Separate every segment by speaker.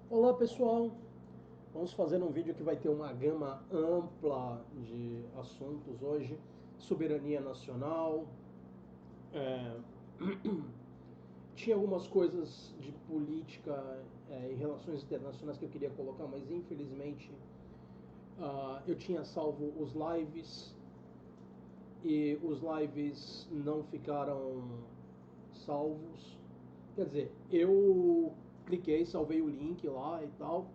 Speaker 1: Olá pessoal, vamos fazer um vídeo que vai ter uma gama ampla de assuntos hoje. Soberania nacional, é, tinha algumas coisas de política e relações internacionais que eu queria colocar, mas infelizmente eu tinha salvo os lives e os lives não ficaram salvos. Quer dizer, eu cliquei, salvei o link lá e tal,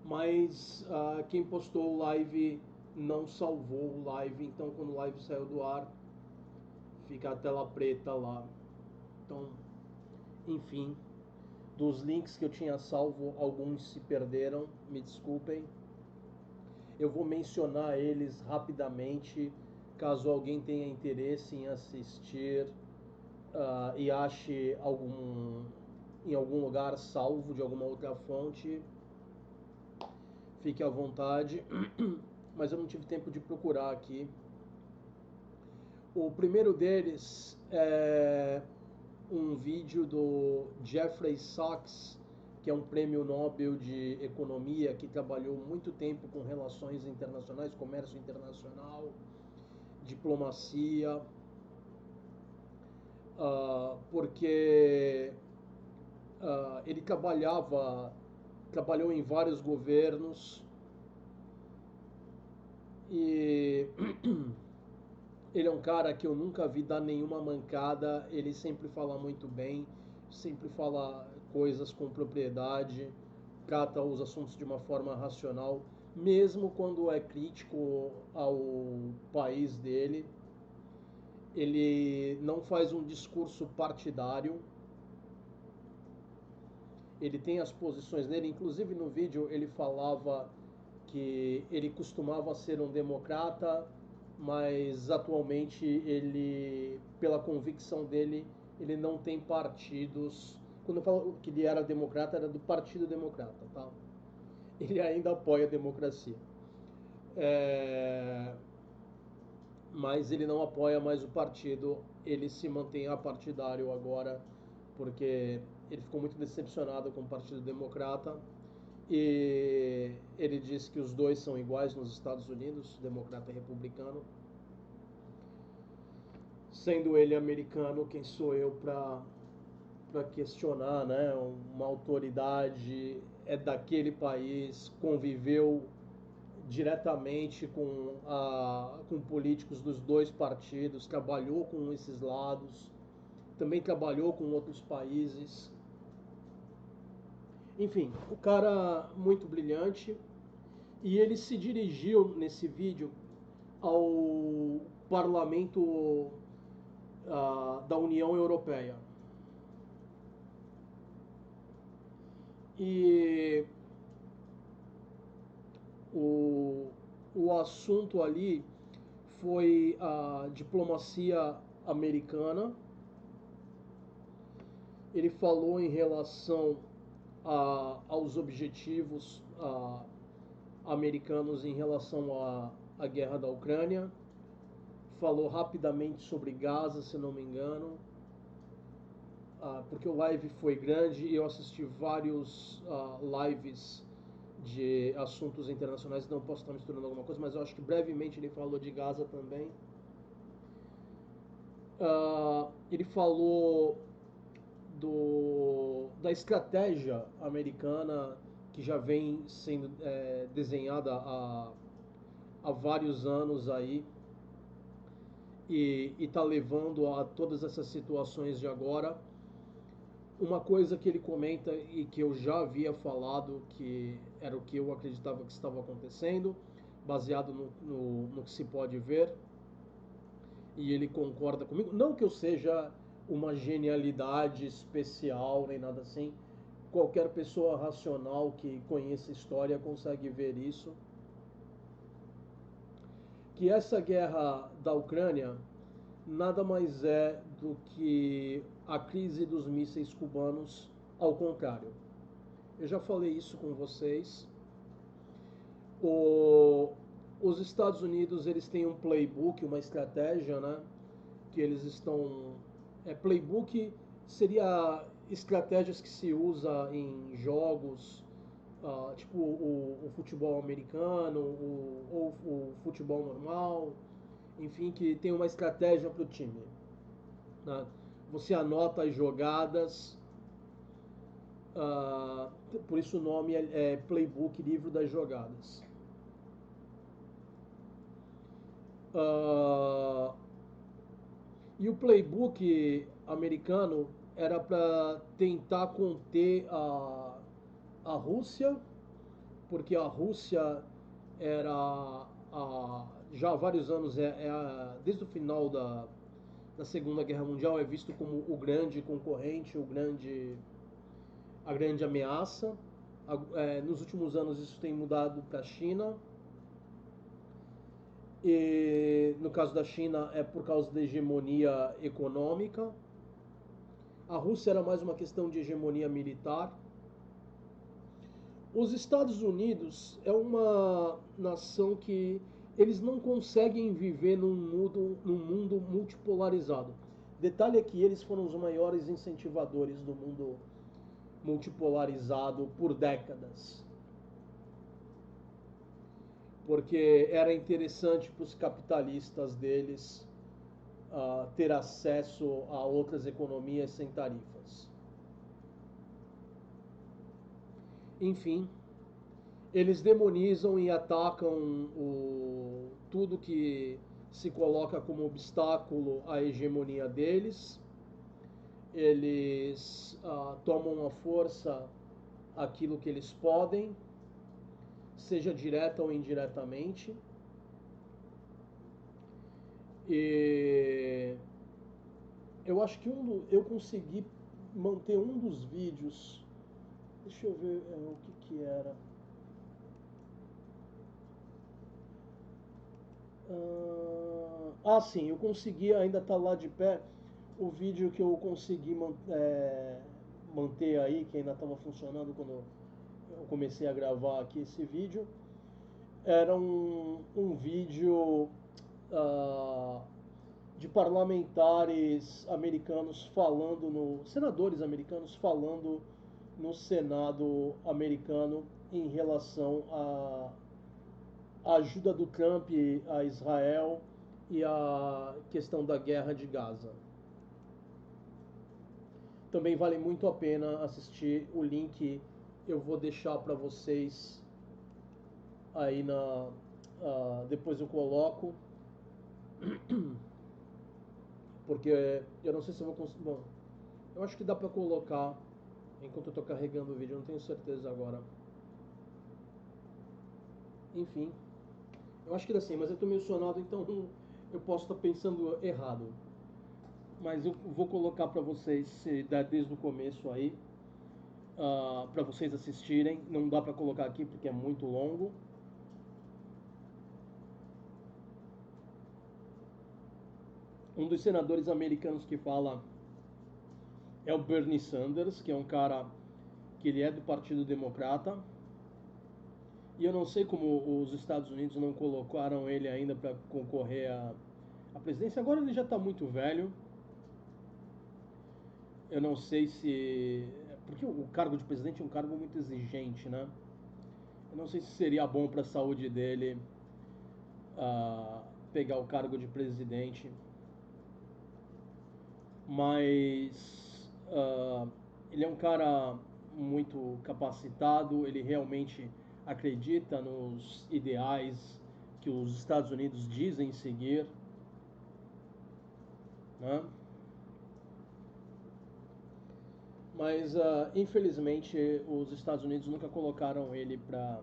Speaker 1: mas quem postou o live não salvou o live, então quando o live saiu do ar, fica a tela preta lá. Então, enfim, dos links que eu tinha salvo, alguns se perderam, me desculpem. Eu vou mencionar eles rapidamente, caso alguém tenha interesse em assistir e ache em algum lugar salvo de alguma outra fonte, fique à vontade. Mas eu não tive tempo de procurar aqui. O primeiro deles é um vídeo do Jeffrey Sachs, que é um prêmio Nobel de Economia, que trabalhou muito tempo com relações internacionais, comércio internacional, diplomacia, porque ele trabalhou em vários governos e ele é um cara que eu nunca vi dar nenhuma mancada, ele sempre fala muito bem, sempre fala coisas com propriedade, trata os assuntos de uma forma racional, mesmo quando é crítico ao país dele. Ele não faz um discurso partidário, ele tem as posições dele, inclusive no vídeo ele falava que ele costumava ser um democrata, mas atualmente ele, pela convicção dele, ele não tem partidos. Quando eu falo que ele era democrata, era do Partido Democrata, tá? Ele ainda apoia a democracia. É... Mas ele não apoia mais o partido, ele se mantém apartidário agora, porque ele ficou muito decepcionado com o Partido Democrata e ele diz que os dois são iguais nos Estados Unidos, democrata e republicano. Sendo ele americano, quem sou eu para questionar, né? Uma autoridade é daquele país, conviveu diretamente com políticos dos dois partidos, trabalhou com esses lados, também trabalhou com outros países. Enfim, o cara muito brilhante. E ele se dirigiu nesse vídeo ao parlamento da União Europeia. E o, o assunto ali foi a diplomacia americana. Ele falou em relação aos objetivos americanos em relação à guerra da Ucrânia. Falou rapidamente sobre Gaza, se não me engano, porque o live foi grande e eu assisti vários lives de assuntos internacionais, não posso estar misturando alguma coisa, mas eu acho que brevemente ele falou de Gaza também. Ele falou da estratégia americana que já vem sendo desenhada há vários anos aí e está levando a todas essas situações de agora. Uma coisa que ele comenta e que eu já havia falado que era o que eu acreditava que estava acontecendo, baseado no que se pode ver, e ele concorda comigo. Não que eu seja uma genialidade especial nem nada assim, qualquer pessoa racional que conheça história consegue ver isso. Que essa guerra da Ucrânia nada mais é do que a crise dos mísseis cubanos ao contrário. Eu já falei isso com vocês. O, os Estados Unidos eles têm um playbook, uma estratégia, né? Que eles estão. Playbook seria estratégias que se usa em jogos, tipo o futebol americano, ou o futebol normal, enfim, que tem uma estratégia para o time. Né? Você anota as jogadas, uh, por isso o nome é Playbook, livro das jogadas. Uh, e o playbook americano era para tentar conter a Rússia, porque a Rússia era já há vários anos, desde o final da Segunda Guerra Mundial, é visto como o grande concorrente, a grande ameaça. Nos últimos anos isso tem mudado para a China. E no caso da China é por causa da hegemonia econômica. A Rússia era mais uma questão de hegemonia militar. Os Estados Unidos é uma nação que eles não conseguem viver num mundo multipolarizado. Detalhe é que eles foram os maiores incentivadores do mundo multipolarizado por décadas. Porque era interessante para os capitalistas deles ter acesso a outras economias sem tarifas. Enfim, eles demonizam e atacam tudo que se coloca como obstáculo à hegemonia deles. Eles tomam à força aquilo que eles podem, seja direta ou indiretamente. E eu acho que eu consegui manter um dos vídeos. Deixa eu ver o que era. Sim, eu consegui, ainda tá lá de pé, o vídeo que eu consegui manter aí, que ainda estava funcionando quando eu comecei a gravar aqui esse vídeo. Era um vídeo de parlamentares americanos senadores americanos falando no Senado americano em relação à ajuda do Trump a Israel e a questão da guerra de Gaza. Também vale muito a pena assistir. O link eu vou deixar para vocês aí depois eu coloco, porque eu não sei se eu vou conseguir. Bom, eu acho que dá para colocar enquanto eu estou carregando o vídeo, eu não tenho certeza agora. Enfim, eu acho que dá sim, mas eu estou meio sonado, então eu posso estar pensando errado. Mas eu vou colocar para vocês, se der desde o começo aí, para vocês assistirem. Não dá para colocar aqui porque é muito longo. Um dos senadores americanos que fala é o Bernie Sanders, que é um cara que ele é do Partido Democrata. E eu não sei como os Estados Unidos não colocaram ele ainda para concorrer à presidência. Agora ele já está muito velho. Eu não sei se... Porque o cargo de presidente é um cargo muito exigente, né? Eu não sei se seria bom para a saúde dele pegar o cargo de presidente. Mas ele é um cara muito capacitado, ele realmente acredita nos ideais que os Estados Unidos dizem seguir, né? Mas infelizmente os Estados Unidos nunca colocaram ele para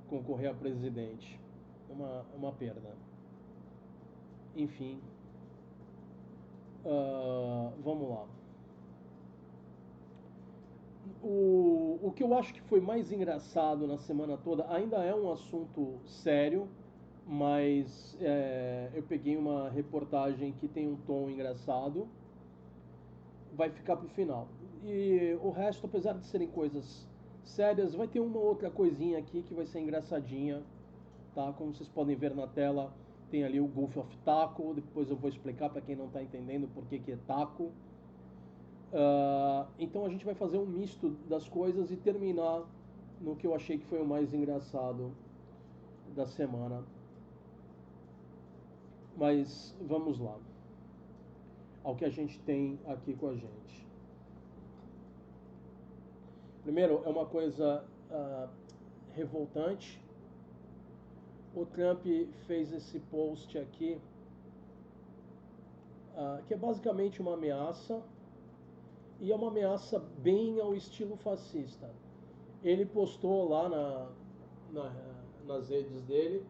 Speaker 1: concorrer a presidente. É uma perda. Enfim, vamos lá. O que eu acho que foi mais engraçado na semana toda ainda é um assunto sério, mas eu peguei uma reportagem que tem um tom engraçado. Vai ficar pro final. E o resto, apesar de serem coisas sérias, vai ter uma outra coisinha aqui que vai ser engraçadinha, tá? Como vocês podem ver na tela, tem ali o Golf of Taco. Depois eu vou explicar para quem não está entendendo por que é taco. Então a gente vai fazer um misto das coisas e terminar no que eu achei que foi o mais engraçado da semana. Mas vamos lá, ao que a gente tem aqui com a gente. Primeiro, é uma coisa revoltante. O Trump fez esse post aqui, que é basicamente uma ameaça, e é uma ameaça bem ao estilo fascista. Ele postou lá nas redes dele: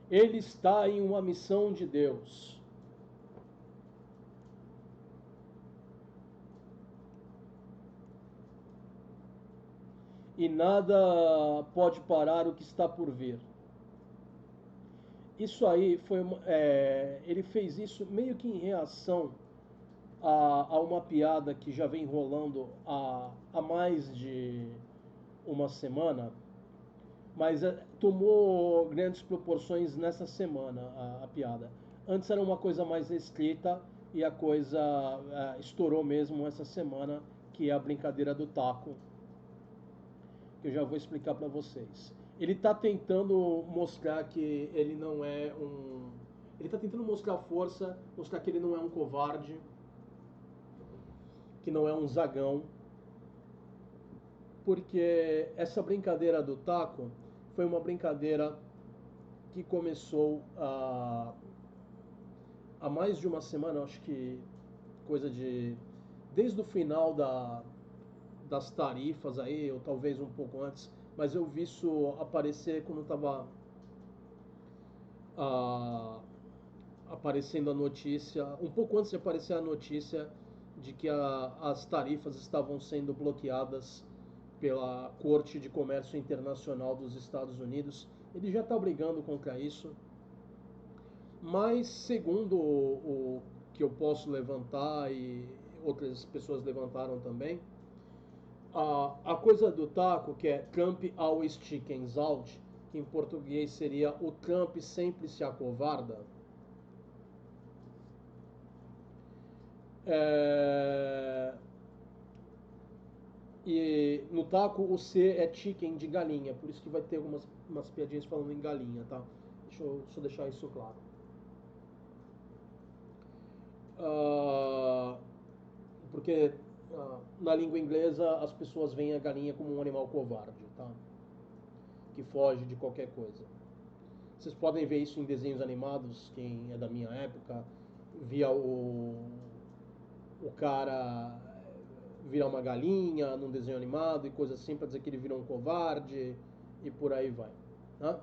Speaker 1: ele está em uma missão de Deus. E nada pode parar o que está por vir. Isso aí foi ele fez isso meio que em reação a uma piada que já vem rolando há mais de uma semana, mas tomou grandes proporções nessa semana a piada. Antes era uma coisa mais restrita e a coisa estourou mesmo essa semana, que é a brincadeira do taco, que eu já vou explicar para vocês. Ele está tentando mostrar que ele não é um... Ele está tentando mostrar força, mostrar que ele não é um covarde, que não é um zagão, porque essa brincadeira do taco foi uma brincadeira que começou há mais de uma semana, acho que coisa de... desde o final das tarifas aí, ou talvez um pouco antes, mas eu vi isso aparecer quando estava aparecendo a notícia, um pouco antes de aparecer a notícia de que as tarifas estavam sendo bloqueadas pela Corte de Comércio Internacional dos Estados Unidos. Ele já está brigando contra isso, mas segundo o que eu posso levantar e outras pessoas levantaram também, a coisa do taco, que é Trump always chickens out, que em português seria o Trump sempre se acovarda, e no taco o C é chicken de galinha, por isso que vai ter umas piadinhas falando em galinha, tá? Deixa eu só deixar isso claro. Porque na língua inglesa as pessoas veem a galinha como um animal covarde, tá? Que foge de qualquer coisa. Vocês podem ver isso em desenhos animados, quem é da minha época via o cara virar uma galinha num desenho animado e coisa assim para dizer que ele virou um covarde e por aí vai. Tá?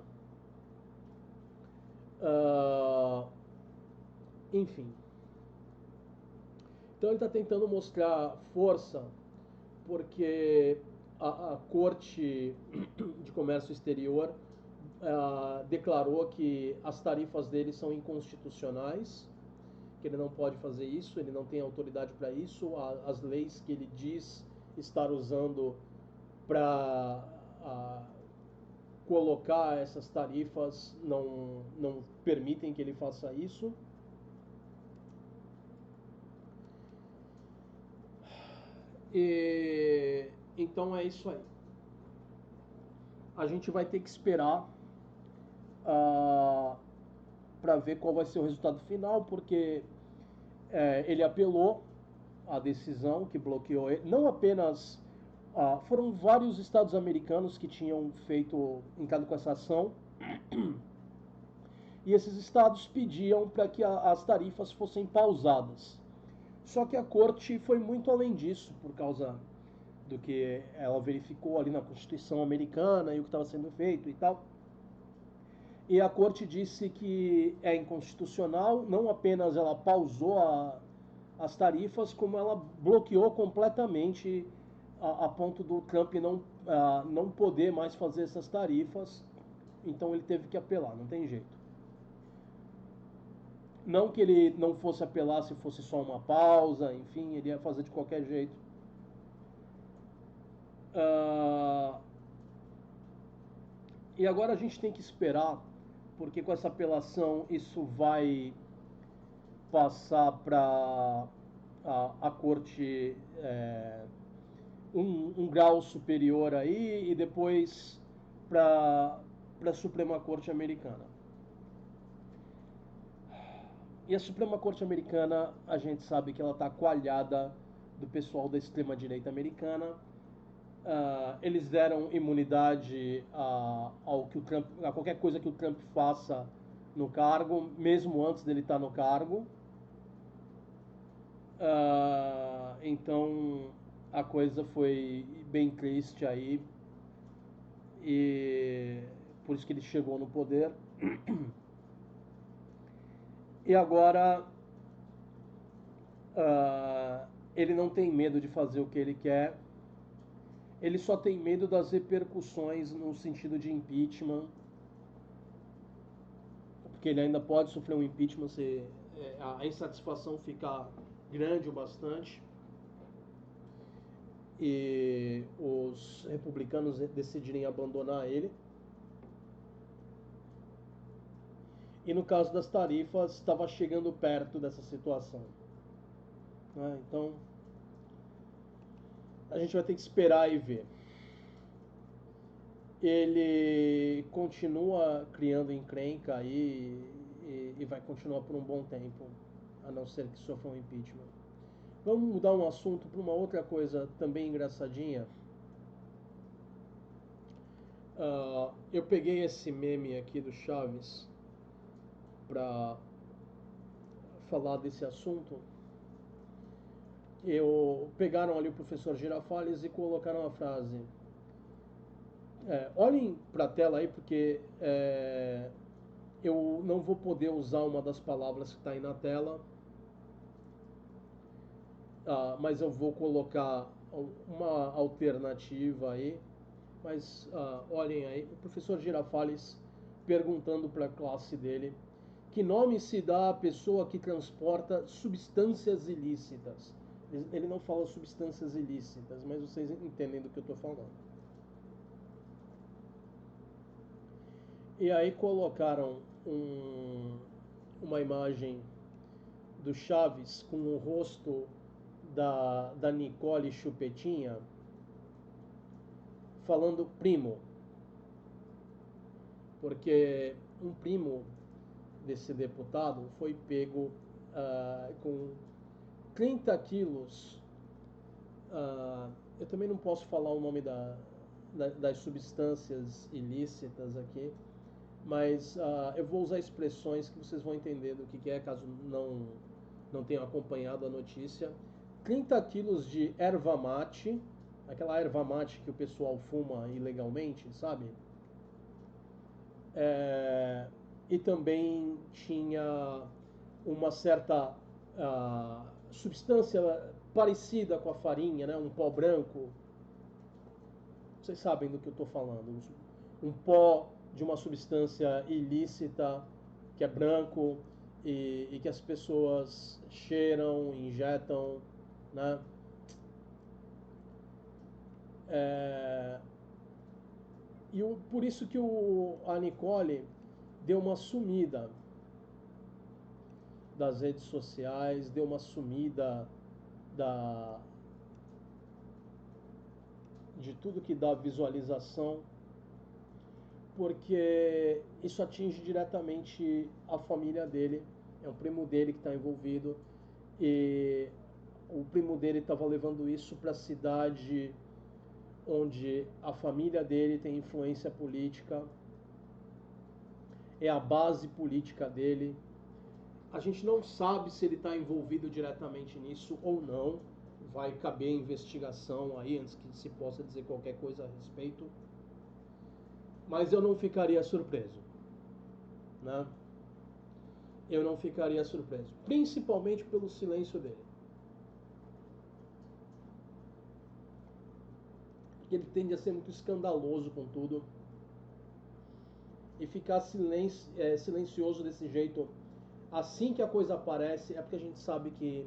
Speaker 1: Enfim. Então ele está tentando mostrar força porque a Corte de Comércio Exterior declarou que as tarifas dele são inconstitucionais, que ele não pode fazer isso, ele não tem autoridade para isso, as leis que ele diz estar usando para colocar essas tarifas não permitem que ele faça isso. E então é isso aí. A gente vai ter que esperar para ver qual vai ser o resultado final, porque ele apelou a decisão que bloqueou ele. Não apenas... foram vários estados americanos que tinham entrado com essa ação, e esses estados pediam para que as tarifas fossem pausadas. Só que a corte foi muito além disso, por causa do que ela verificou ali na Constituição americana e o que estava sendo feito e tal. E a corte disse que é inconstitucional, não apenas ela pausou as tarifas, como ela bloqueou completamente a ponto do Trump não poder mais fazer essas tarifas. Então ele teve que apelar, não tem jeito. Não que ele não fosse apelar se fosse só uma pausa, enfim, ele ia fazer de qualquer jeito. E agora a gente tem que esperar, porque com essa apelação isso vai passar para a corte um grau superior aí e depois para a Suprema Corte Americana. E a Suprema Corte Americana, a gente sabe que ela está coalhada do pessoal da extrema-direita americana. Eles deram imunidade ao que o Trump, a qualquer coisa que o Trump faça no cargo, mesmo antes dele estar no cargo. Então a coisa foi bem triste aí, e por isso que ele chegou no poder. E agora ele não tem medo de fazer o que ele quer, ele só tem medo das repercussões no sentido de impeachment, porque ele ainda pode sofrer um impeachment se a insatisfação ficar grande o bastante e os republicanos decidirem abandonar ele. E no caso das tarifas, estava chegando perto dessa situação. Então, a gente vai ter que esperar e ver. Ele continua criando encrenca aí e vai continuar por um bom tempo, a não ser que sofra um impeachment. Vamos mudar um assunto para uma outra coisa também engraçadinha. Eu peguei esse meme aqui do Chaves para falar desse assunto. Pegaram ali o professor Girafales e colocaram a frase. Olhem para a tela aí, porque eu não vou poder usar uma das palavras que está aí na tela, mas eu vou colocar uma alternativa aí. Mas olhem aí, o professor Girafales perguntando para a classe dele que nome se dá à pessoa que transporta substâncias ilícitas. Ele não fala substâncias ilícitas, mas vocês entendem do que eu estou falando. E aí colocaram uma imagem do Chaves com o rosto da Nicole Chupetinha falando primo, porque um primo desse deputado foi pego com 30 quilos. Eu também não posso falar o nome das substâncias ilícitas aqui, mas eu vou usar expressões que vocês vão entender do que é, caso não tenham acompanhado a notícia. 30 quilos de erva mate, aquela erva mate que o pessoal fuma ilegalmente, sabe? E também tinha uma certa substância parecida com a farinha, né? Um pó branco. Vocês sabem do que eu estou falando. Um pó de uma substância ilícita que é branco e que as pessoas cheiram, injetam, né? Por isso que a Nicole deu uma sumida das redes sociais, deu uma sumida de tudo que dá visualização, porque isso atinge diretamente a família dele. É um primo dele que está envolvido, e o primo dele estava levando isso para a cidade onde a família dele tem influência política, é a base política dele. A gente não sabe se ele está envolvido diretamente nisso ou não. Vai caber investigação aí antes que se possa dizer qualquer coisa a respeito. Mas eu não ficaria surpreso, né? Eu não ficaria surpreso, principalmente pelo silêncio dele. Ele tende a ser muito escandaloso com tudo. E ficar silencioso desse jeito, assim que a coisa aparece, é porque a gente sabe que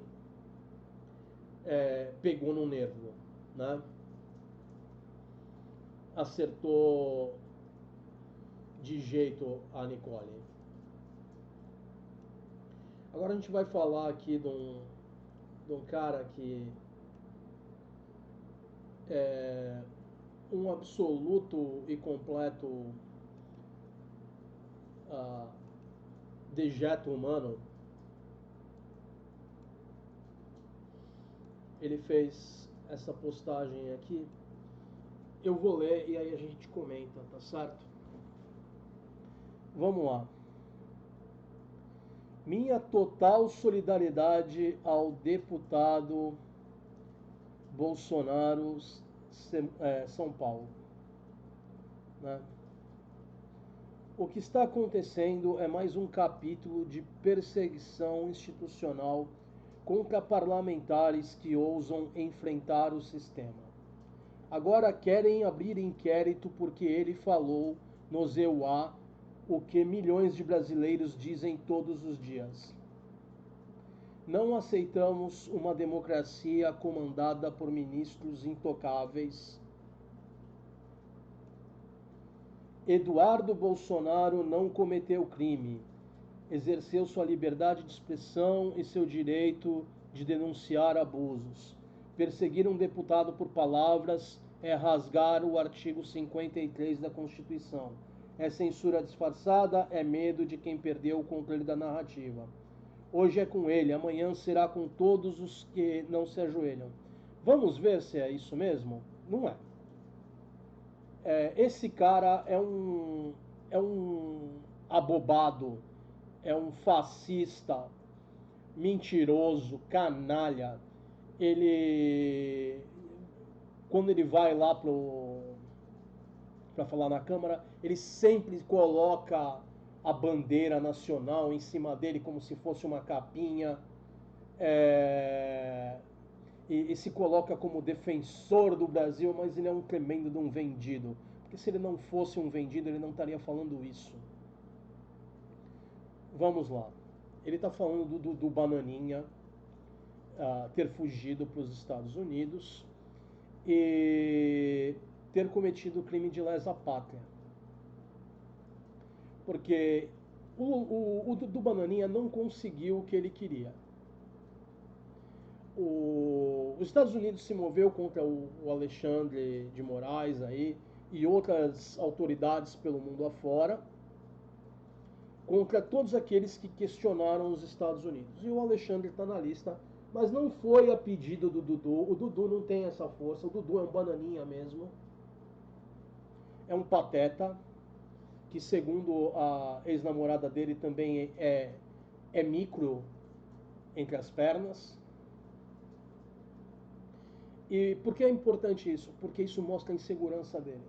Speaker 1: pegou no nervo, né? Acertou de jeito a Nicole. Agora a gente vai falar aqui de de um cara que é um absoluto e completo ah, dejeto humano. Ele fez essa postagem aqui. Eu vou ler e aí a gente comenta, tá certo? Vamos lá. Minha total solidariedade ao deputado Bolsonaro, São Paulo. Né? O que está acontecendo é mais um capítulo de perseguição institucional contra parlamentares que ousam enfrentar o sistema. Agora querem abrir inquérito porque ele falou no ZEUA o que milhões de brasileiros dizem todos os dias. Não aceitamos uma democracia comandada por ministros intocáveis. Eduardo Bolsonaro não cometeu crime. Exerceu sua liberdade de expressão e seu direito de denunciar abusos. Perseguir um deputado por palavras é rasgar o artigo 53 da Constituição. É censura disfarçada, é medo de quem perdeu o controle da narrativa. Hoje é com ele, amanhã será com todos os que não se ajoelham. Vamos ver se é isso mesmo? Não é. Esse cara é um abobado, é um fascista, mentiroso, canalha. Ele, quando ele vai lá para falar na Câmara, ele sempre coloca a bandeira nacional em cima dele como se fosse uma capinha. É, e se coloca como defensor do Brasil, mas ele é um tremendo de um vendido. Porque se ele não fosse um vendido, ele não estaria falando isso. Vamos lá. Ele está falando do Bananinha ter fugido para os Estados Unidos e ter cometido crime de lesa pátria. Porque o do Bananinha não conseguiu o que ele queria. Os Estados Unidos se moveu contra o Alexandre de Moraes aí e outras autoridades pelo mundo afora, contra todos aqueles que questionaram os Estados Unidos. E o Alexandre está na lista, mas não foi a pedido do Dudu. O Dudu não tem essa força, o Dudu é um bananinha mesmo. É um pateta, que segundo a ex-namorada dele também é micro entre as pernas. E por que é importante isso? Porque isso mostra a insegurança dele.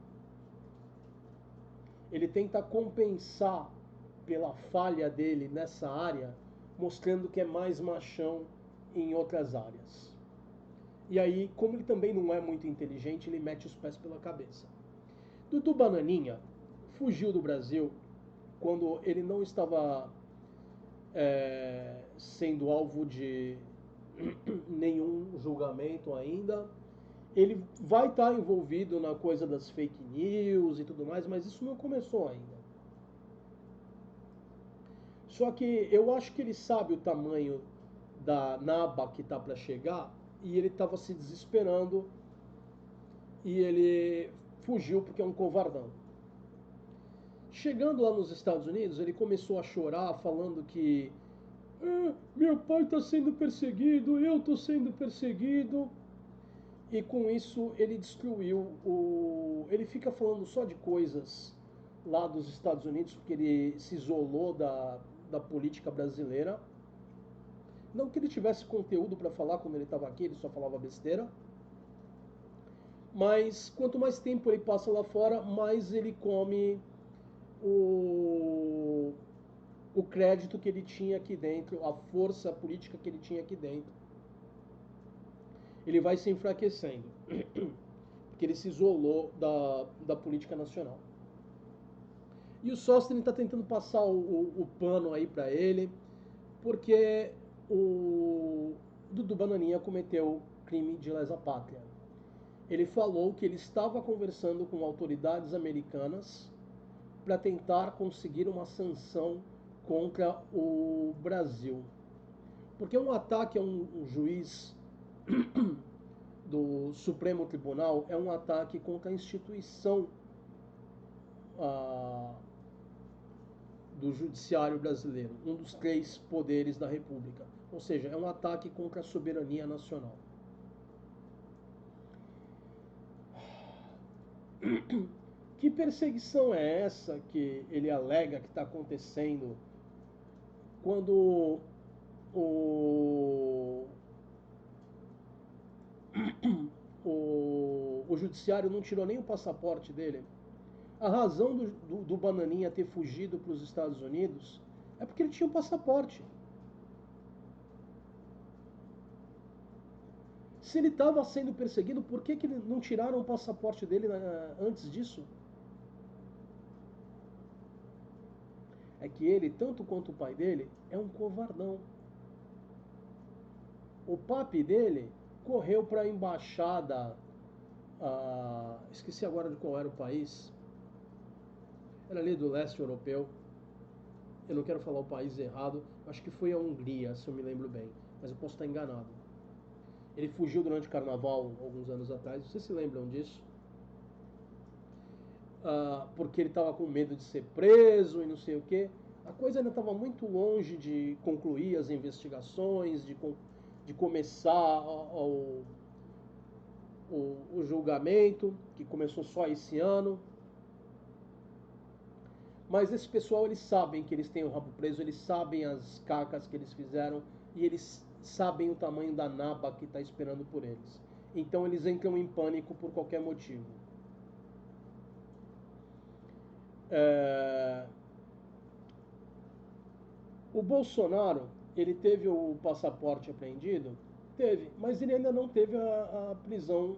Speaker 1: Ele tenta compensar pela falha dele nessa área, mostrando que é mais machão em outras áreas. E aí, como ele também não é muito inteligente, ele mete os pés pela cabeça. Dudu Bananinha fugiu do Brasil quando ele não estava sendo alvo de nenhum julgamento ainda. Ele vai estar envolvido na coisa das fake news e tudo mais, mas isso não começou ainda. Só que eu acho que ele sabe o tamanho da naba que está para chegar e ele estava se desesperando e ele fugiu porque é um covardão. Chegando lá nos Estados Unidos, ele começou a chorar falando que meu pai está sendo perseguido, eu estou sendo perseguido. E com isso ele destruiu ele fica falando só de coisas lá dos Estados Unidos porque ele se isolou da política brasileira. Não que ele tivesse conteúdo para falar quando ele estava aqui, ele só falava besteira. Mas quanto mais tempo ele passa lá fora, mais ele come o crédito que ele tinha aqui dentro, a força política que ele tinha aqui dentro. Ele vai se enfraquecendo, porque ele se isolou da política nacional. E o Sóstenes está tentando passar o pano aí para ele, porque o Dudu Bananinha cometeu crime de lesa pátria. Ele falou que ele estava conversando com autoridades americanas para tentar conseguir uma sanção contra o Brasil. Porque um ataque a um juiz do Supremo Tribunal é um ataque contra a instituição ah, do judiciário brasileiro, um dos 3 poderes da República. Ou seja, é um ataque contra a soberania nacional. Que perseguição é essa que ele alega que está acontecendo quando o, o judiciário não tirou nem o passaporte dele? A razão do Bananinha ter fugido para os Estados Unidos é porque ele tinha um passaporte. Se ele estava sendo perseguido, por que não tiraram o passaporte dele antes disso? É que ele, tanto quanto o pai dele, é um covardão. O papi dele correu para a embaixada, esqueci agora de qual era o país, era ali do leste europeu, eu não quero falar o país errado, acho que foi a Hungria, se eu me lembro bem, mas eu posso estar enganado. Ele fugiu durante o carnaval, alguns anos atrás, vocês se lembram disso? Porque ele estava com medo de ser preso e não sei o quê. A coisa ainda estava muito longe de concluir as investigações, de começar o julgamento, que começou só esse ano. Mas esse pessoal, eles sabem que eles têm o rabo preso, eles sabem as cacas que eles fizeram e eles sabem o tamanho da naba que está esperando por eles. Então eles entram em pânico por qualquer motivo. O Bolsonaro, ele teve o passaporte apreendido? Teve, mas ele ainda não teve a prisão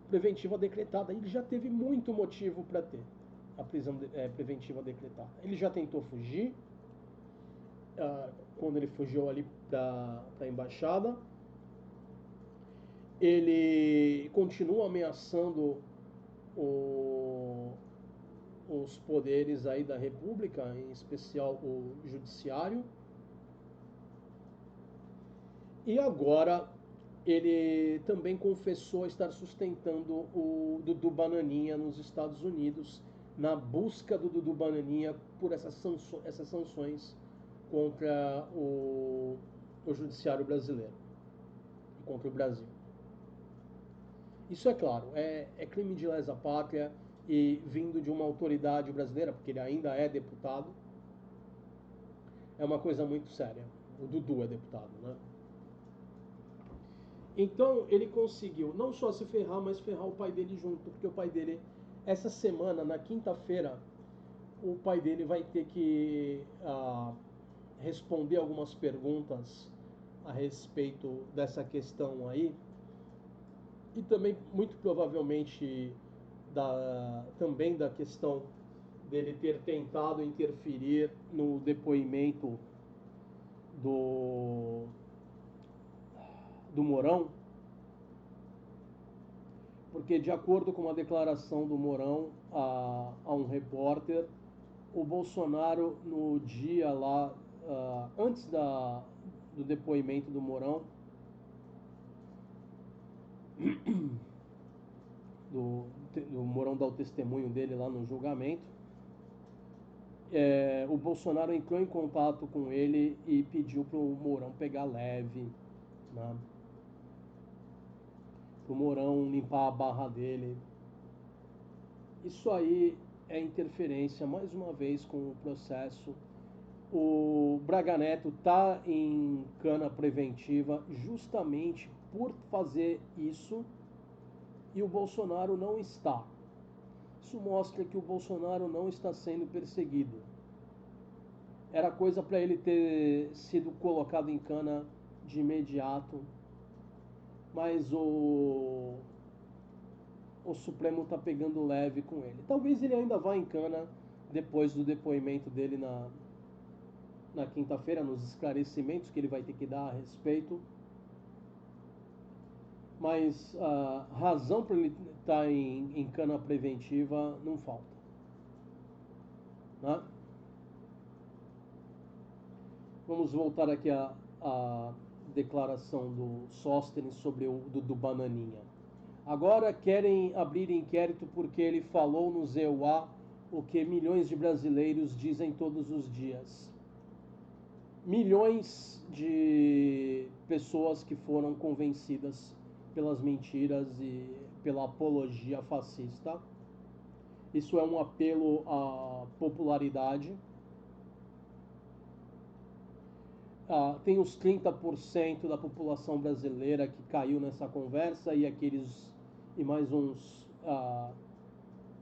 Speaker 1: preventiva decretada. Ele já teve muito motivo para ter a prisão preventiva decretada. Ele já tentou fugir, quando ele fugiu ali para a embaixada. Ele continua ameaçando os poderes aí da República, em especial o judiciário. E agora ele também confessou estar sustentando o Dudu Bananinha nos Estados Unidos, na busca do Dudu Bananinha por essas sanções contra o judiciário brasileiro e contra o Brasil. Isso é claro, é crime de lesa pátria e vindo de uma autoridade brasileira, porque ele ainda é deputado, é uma coisa muito séria. O Dudu é deputado, né? Então ele conseguiu não só se ferrar, mas ferrar o pai dele junto, porque o pai dele, essa semana, na quinta-feira, o pai dele vai ter que responder algumas perguntas a respeito dessa questão aí, e também, muito provavelmente, também da questão dele ter tentado interferir no depoimento do Mourão, porque, de acordo com uma declaração do Mourão a um repórter, o Bolsonaro, no dia lá, antes do depoimento do Mourão, do Mourão dar o testemunho dele lá no julgamento, o Bolsonaro entrou em contato com ele e pediu para o Mourão pegar leve, né? Para o Mourão limpar a barra dele. Isso aí é interferência, mais uma vez, com o processo. O Braga Neto está em cana preventiva justamente por fazer isso e o Bolsonaro não está. Isso mostra que o Bolsonaro não está sendo perseguido. Era coisa para ele ter sido colocado em cana de imediato, mas o Supremo está pegando leve com ele. Talvez ele ainda vá em cana depois do depoimento dele na quinta-feira, nos esclarecimentos que ele vai ter que dar a respeito. Mas a razão para ele estar em cana preventiva não falta, né? Vamos voltar aqui a declaração do Sóstenes sobre o do Bananinha. Agora querem abrir inquérito porque ele falou no ZEUA o que milhões de brasileiros dizem todos os dias. Milhões de pessoas que foram convencidas pelas mentiras e pela apologia fascista. Isso é um apelo à popularidade. Tem os 30% da população brasileira que caiu nessa conversa e mais uns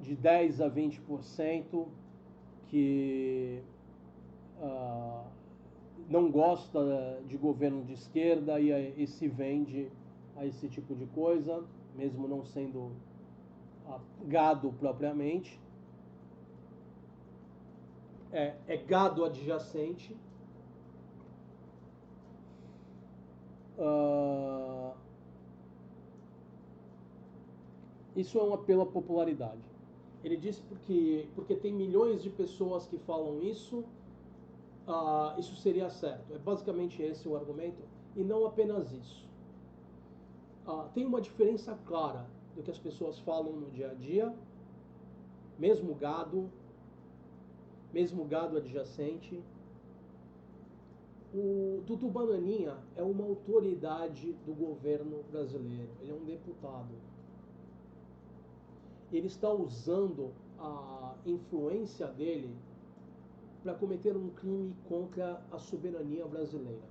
Speaker 1: de 10 a 20% que não gosta de governo de esquerda e se vende a esse tipo de coisa, mesmo não sendo gado propriamente. É gado adjacente. Isso é um apelo à popularidade. Ele disse porque tem milhões de pessoas que falam isso, isso seria certo. É basicamente esse o argumento, e não apenas isso. Tem uma diferença clara do que as pessoas falam no dia a dia, mesmo gado adjacente. O Dudu Bananinha é uma autoridade do governo brasileiro, ele é um deputado. Ele está usando a influência dele para cometer um crime contra a soberania brasileira.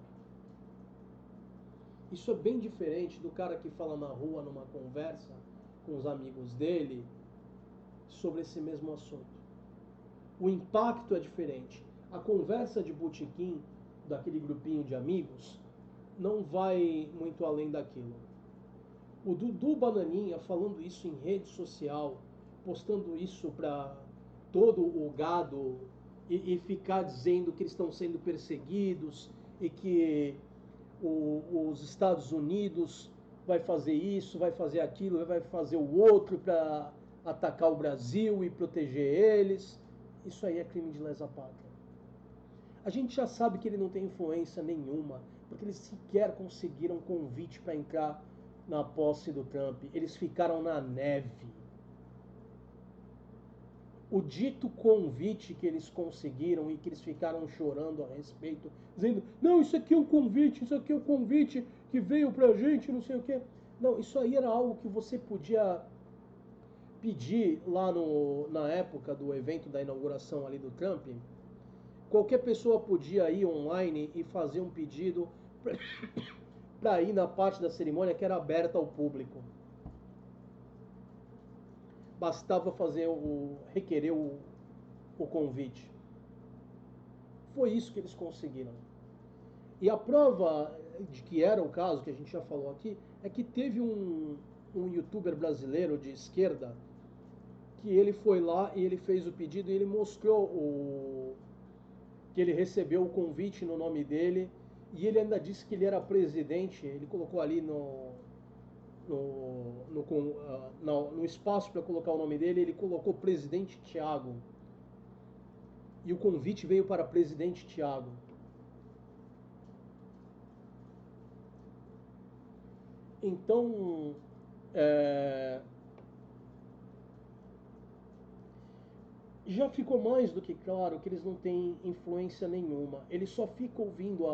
Speaker 1: Isso é bem diferente do cara que fala na rua, numa conversa com os amigos dele, sobre esse mesmo assunto. O impacto é diferente. A conversa de botequim, daquele grupinho de amigos, não vai muito além daquilo. O Dudu Bananinha falando isso em rede social, postando isso para todo o gado e ficar dizendo que eles estão sendo perseguidos e que os Estados Unidos vai fazer isso, vai fazer aquilo, vai fazer o outro para atacar o Brasil e proteger eles. Isso aí é crime de lesa pátria. A gente já sabe que ele não tem influência nenhuma, porque eles sequer conseguiram convite para entrar na posse do Trump. Eles ficaram na neve. O dito convite que eles conseguiram e que eles ficaram chorando a respeito, dizendo, não, isso aqui é o convite que veio pra gente, não sei o quê. Não, isso aí era algo que você podia pedir lá na época do evento da inauguração ali do Trump. Qualquer pessoa podia ir online e fazer um pedido para ir na parte da cerimônia que era aberta ao público. Bastava requerer o convite. Foi isso que eles conseguiram. E a prova de que era o caso, que a gente já falou aqui, é que teve um youtuber brasileiro de esquerda que ele foi lá e ele fez o pedido e ele mostrou que ele recebeu o convite no nome dele e ele ainda disse que ele era presidente, ele colocou ali no espaço para colocar o nome dele, ele colocou presidente Tiago. E o convite veio para presidente Tiago. Então, já ficou mais do que claro que eles não têm influência nenhuma. Ele só fica ouvindo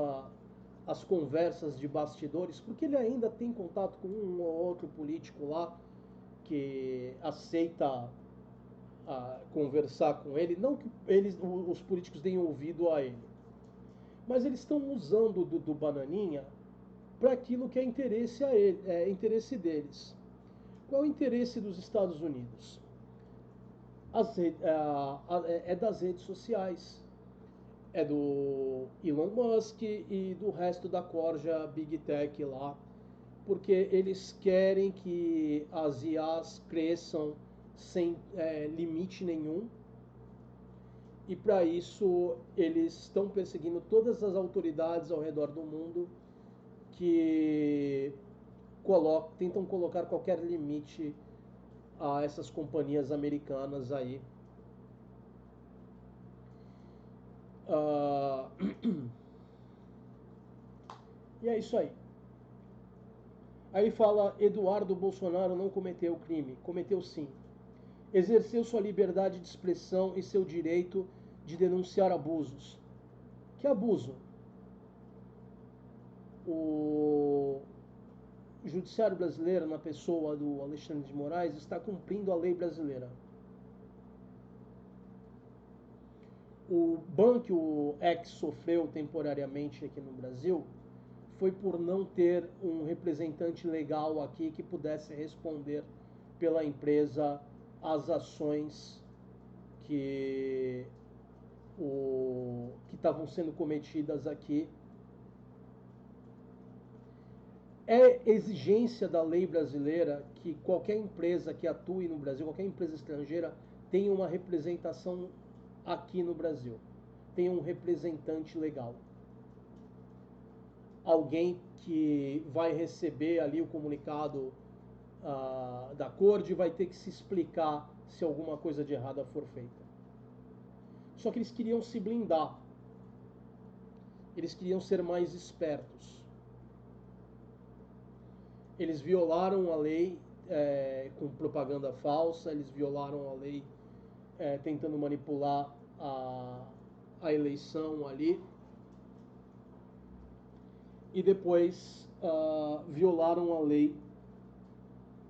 Speaker 1: as conversas de bastidores, porque ele ainda tem contato com um ou outro político lá que aceita conversar com ele. Não que os políticos tenham ouvido a ele, mas eles estão usando do Bananinha para aquilo que é interesse deles. Qual é o interesse dos Estados Unidos? É das redes sociais. É do Elon Musk e do resto da corja Big Tech lá, porque eles querem que as IAs cresçam sem limite nenhum, e para isso eles estão perseguindo todas as autoridades ao redor do mundo que tentam colocar qualquer limite a essas companhias americanas aí. E é isso aí. Aí fala, Eduardo Bolsonaro não cometeu crime. Cometeu sim. Exerceu sua liberdade de expressão e seu direito de denunciar abusos. Que abuso? O judiciário brasileiro, na pessoa do Alexandre de Moraes, está cumprindo a lei brasileira. O ban que o ex sofreu temporariamente aqui no Brasil foi por não ter um representante legal aqui que pudesse responder pela empresa as ações que estavam sendo cometidas aqui. É exigência da lei brasileira que qualquer empresa que atue no Brasil, qualquer empresa estrangeira, tenha uma representação aqui no Brasil, tenha um representante legal. Alguém que vai receber ali o comunicado da corte e vai ter que se explicar se alguma coisa de errada for feita. Só que eles queriam se blindar. Eles queriam ser mais espertos. Eles violaram a lei com propaganda falsa, eles violaram a lei tentando manipular a eleição ali. E depois violaram a lei.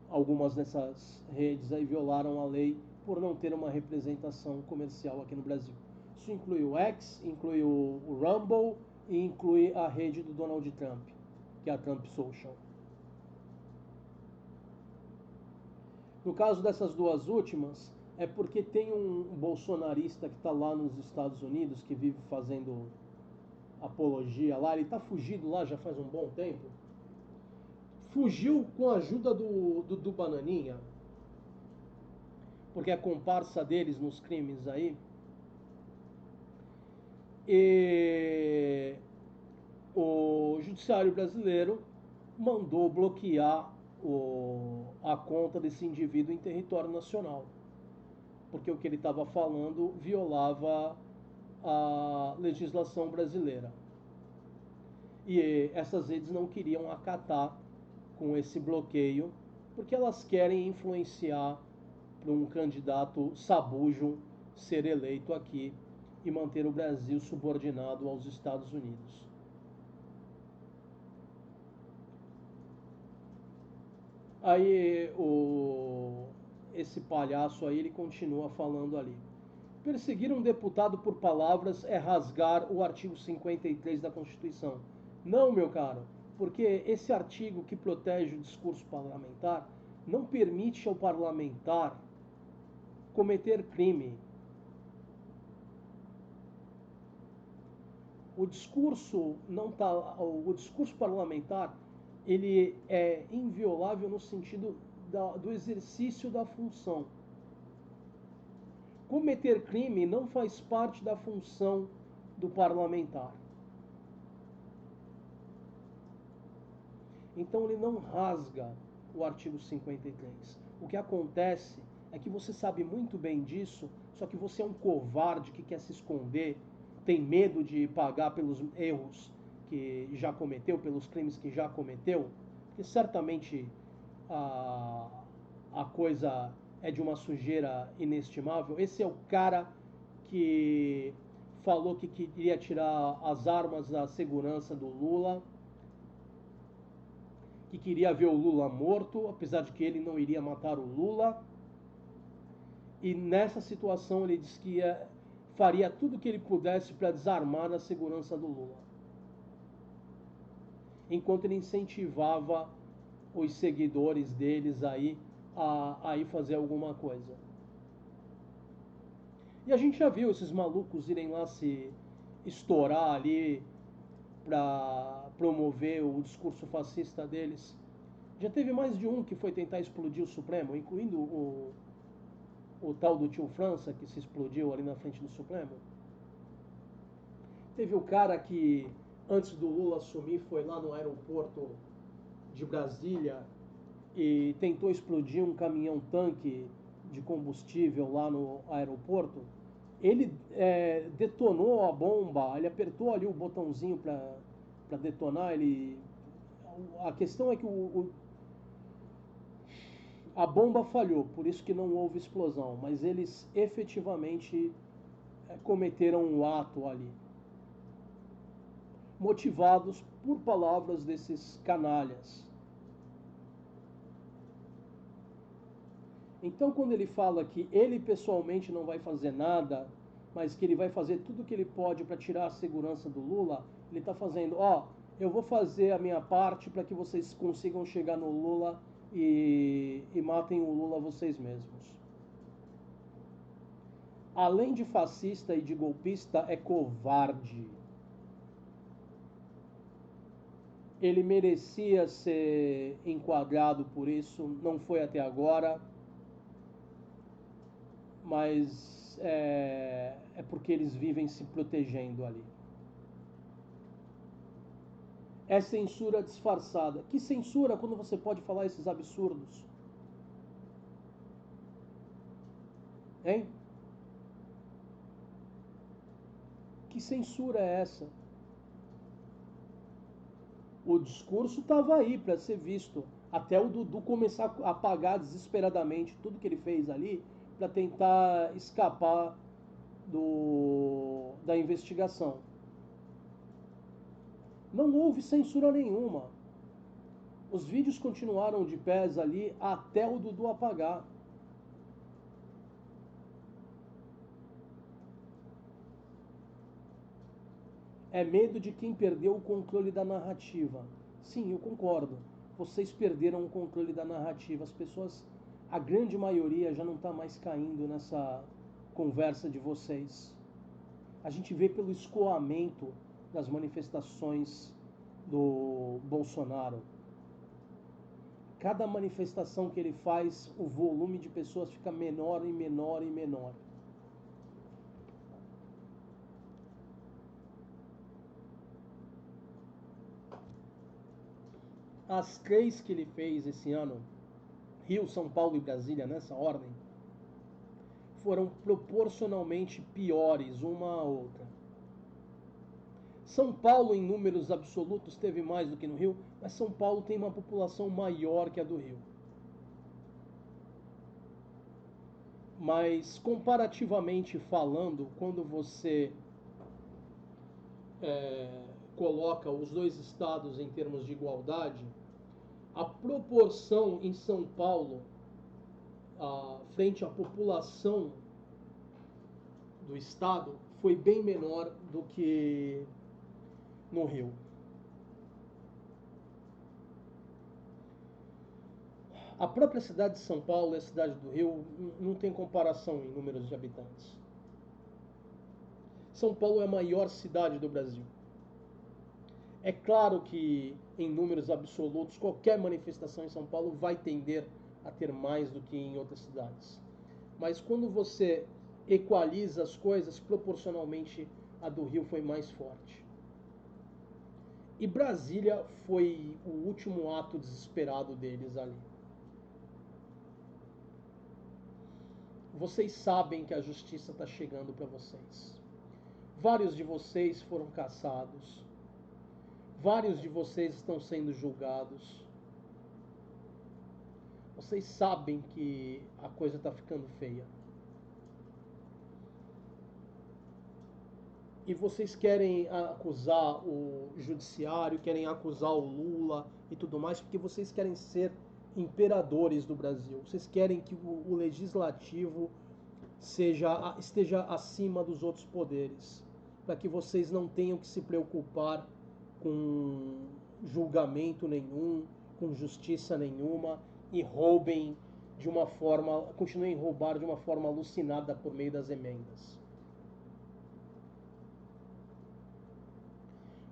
Speaker 1: Algumas dessas redes aí violaram a lei por não ter uma representação comercial aqui no Brasil. Isso inclui o X, inclui o Rumble e inclui a rede do Donald Trump, que é a Trump Social. No caso dessas duas últimas, é porque tem um bolsonarista que está lá nos Estados Unidos, que vive fazendo apologia lá, ele está fugido lá já faz um bom tempo. Fugiu com a ajuda do Bananinha, porque é comparsa deles nos crimes aí. E o judiciário brasileiro mandou bloquear a conta desse indivíduo em território nacional, porque o que ele estava falando violava a legislação brasileira. E essas redes não queriam acatar com esse bloqueio, porque elas querem influenciar para um candidato sabujo ser eleito aqui e manter o Brasil subordinado aos Estados Unidos. Aí esse palhaço aí, ele continua falando ali. Perseguir um deputado por palavras é rasgar o artigo 53 da Constituição. Não, meu caro, porque esse artigo que protege o discurso parlamentar não permite ao parlamentar cometer crime. O discurso parlamentar, ele é inviolável no sentido do exercício da função. Cometer crime não faz parte da função do parlamentar. Então ele não rasga o artigo 53. O que acontece é que você sabe muito bem disso, só que você é um covarde que quer se esconder, tem medo de pagar pelos erros que já cometeu, pelos crimes que já cometeu, porque certamente a coisa é de uma sujeira inestimável. Esse é o cara que falou que queria tirar as armas da segurança do Lula, que queria ver o Lula morto, apesar de que ele não iria matar o Lula. E nessa situação ele disse que faria tudo o que ele pudesse para desarmar a segurança do Lula, enquanto ele incentivava os seguidores deles aí a ir fazer alguma coisa. E a gente já viu esses malucos irem lá se estourar ali para promover o discurso fascista deles. Já teve mais de um que foi tentar explodir o Supremo, incluindo o tal do tio França, que se explodiu ali na frente do Supremo. Teve o cara que, antes do Lula assumir, foi lá no aeroporto de Brasília e tentou explodir um caminhão-tanque de combustível lá no aeroporto. Ele detonou a bomba, ele apertou ali o botãozinho para detonar. A questão é que A bomba falhou, por isso que não houve explosão, mas eles efetivamente cometeram um ato ali, motivados por palavras desses canalhas. Então, quando ele fala que ele pessoalmente não vai fazer nada, mas que ele vai fazer tudo o que ele pode para tirar a segurança do Lula, ele está fazendo, eu vou fazer a minha parte para que vocês consigam chegar no Lula e matem o Lula vocês mesmos. Além de fascista e de golpista, é covarde. Ele merecia ser enquadrado por isso, não foi até agora, mas é porque eles vivem se protegendo ali. É censura disfarçada. Que censura quando você pode falar esses absurdos? Hein? Que censura é essa? O discurso estava aí para ser visto. Até o Dudu começar a apagar desesperadamente tudo que ele fez ali para tentar escapar da investigação. Não houve censura nenhuma. Os vídeos continuaram de pés ali até o Dudu apagar. É medo de quem perdeu o controle da narrativa. Sim, eu concordo. Vocês perderam o controle da narrativa. As pessoas, a grande maioria, já não está mais caindo nessa conversa de vocês. A gente vê pelo escoamento das manifestações do Bolsonaro. Cada manifestação que ele faz, o volume de pessoas fica menor e menor e menor. As 3 que ele fez esse ano, Rio, São Paulo e Brasília, nessa ordem, foram proporcionalmente piores uma à outra. São Paulo, em números absolutos, teve mais do que no Rio, mas São Paulo tem uma população maior que a do Rio. Mas, comparativamente falando, quando você coloca os dois estados em termos de igualdade, a proporção em São Paulo frente à população do estado foi bem menor do que no Rio. A própria cidade de São Paulo e a cidade do Rio não tem comparação em números de habitantes. São Paulo é a maior cidade do Brasil. É claro que, em números absolutos, qualquer manifestação em São Paulo vai tender a ter mais do que em outras cidades. Mas quando você equaliza as coisas, proporcionalmente a do Rio foi mais forte. E Brasília foi o último ato desesperado deles ali. Vocês sabem que a justiça está chegando para vocês. Vários de vocês foram caçados. Vários de vocês estão sendo julgados. Vocês sabem que a coisa está ficando feia. E vocês querem acusar o judiciário, querem acusar o Lula e tudo mais, porque vocês querem ser imperadores do Brasil. Vocês querem que o legislativo esteja acima dos outros poderes, para que vocês não tenham que se preocupar com julgamento nenhum, com justiça nenhuma e roubem de uma forma, continuem a roubar de uma forma alucinada por meio das emendas.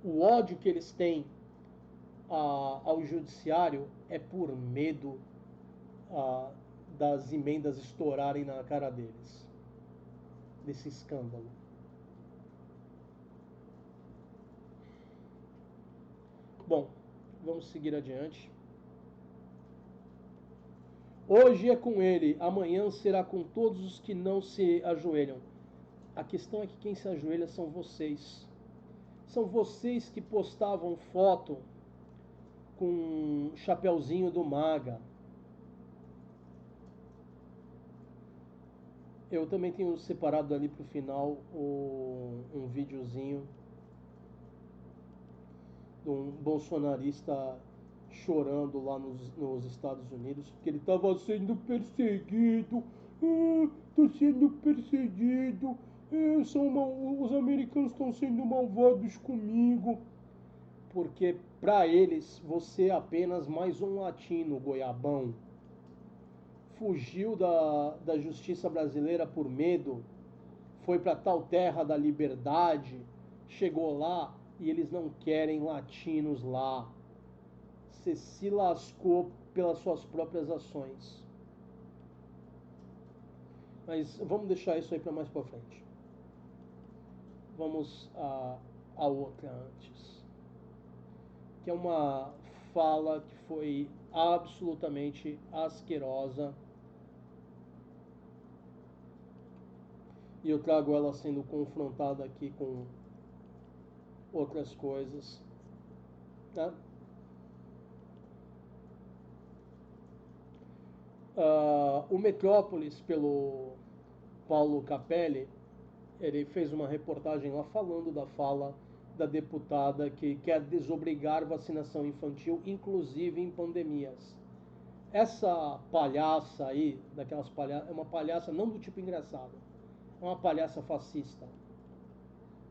Speaker 1: O ódio que eles têm ao judiciário é por medo das emendas estourarem na cara deles, desse escândalo. Bom, vamos seguir adiante. Hoje é com ele, amanhã será com todos os que não se ajoelham. A questão é que quem se ajoelha são vocês. São vocês que postavam foto com o chapeuzinho do MAGA. Eu também tenho separado ali pro final um videozinho de um bolsonarista chorando lá nos Estados Unidos, porque ele estava sendo perseguido, tô sendo perseguido, os americanos estão sendo malvados comigo, porque para eles você é apenas mais um latino goiabão. Fugiu da justiça brasileira por medo, foi para tal terra da liberdade, chegou lá e eles não querem latinos lá. Você se lascou pelas suas próprias ações. Mas vamos deixar isso aí para mais para frente. Vamos a outra antes, que é uma fala que foi absolutamente asquerosa. E eu trago ela sendo confrontada aqui com outras coisas, né? O Metrópolis, pelo Paulo Capelli, ele fez uma reportagem lá falando da fala da deputada que quer desobrigar vacinação infantil, inclusive em pandemias. Essa palhaça aí, daquelas palhaças, é uma palhaça não do tipo engraçado, é uma palhaça fascista,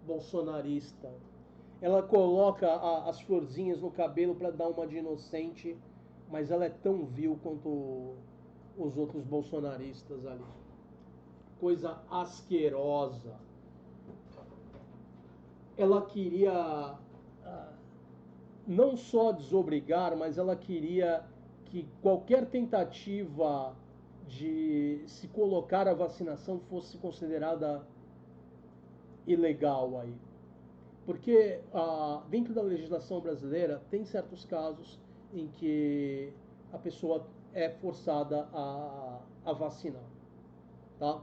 Speaker 1: bolsonarista. Ela coloca as florzinhas no cabelo para dar uma de inocente, mas ela é tão vil quanto os outros bolsonaristas ali. Coisa asquerosa. Ela queria não só desobrigar, mas ela queria que qualquer tentativa de se colocar a vacinação fosse considerada ilegal aí. Porque dentro da legislação brasileira tem certos casos em que a pessoa é forçada a vacinar, tá?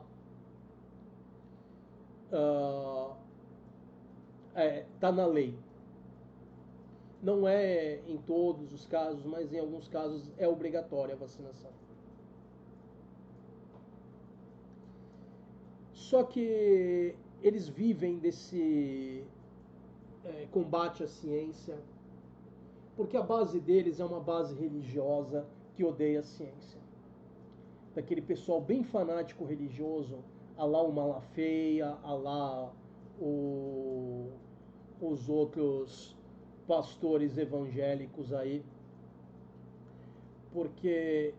Speaker 1: Tá na lei. Não é em todos os casos, mas em alguns casos é obrigatória a vacinação. Só que eles vivem desse combate à ciência, porque a base deles é uma base religiosa que odeia a ciência. Daquele pessoal bem fanático religioso, a lá o Malafaia, a lá os outros pastores evangélicos aí, porque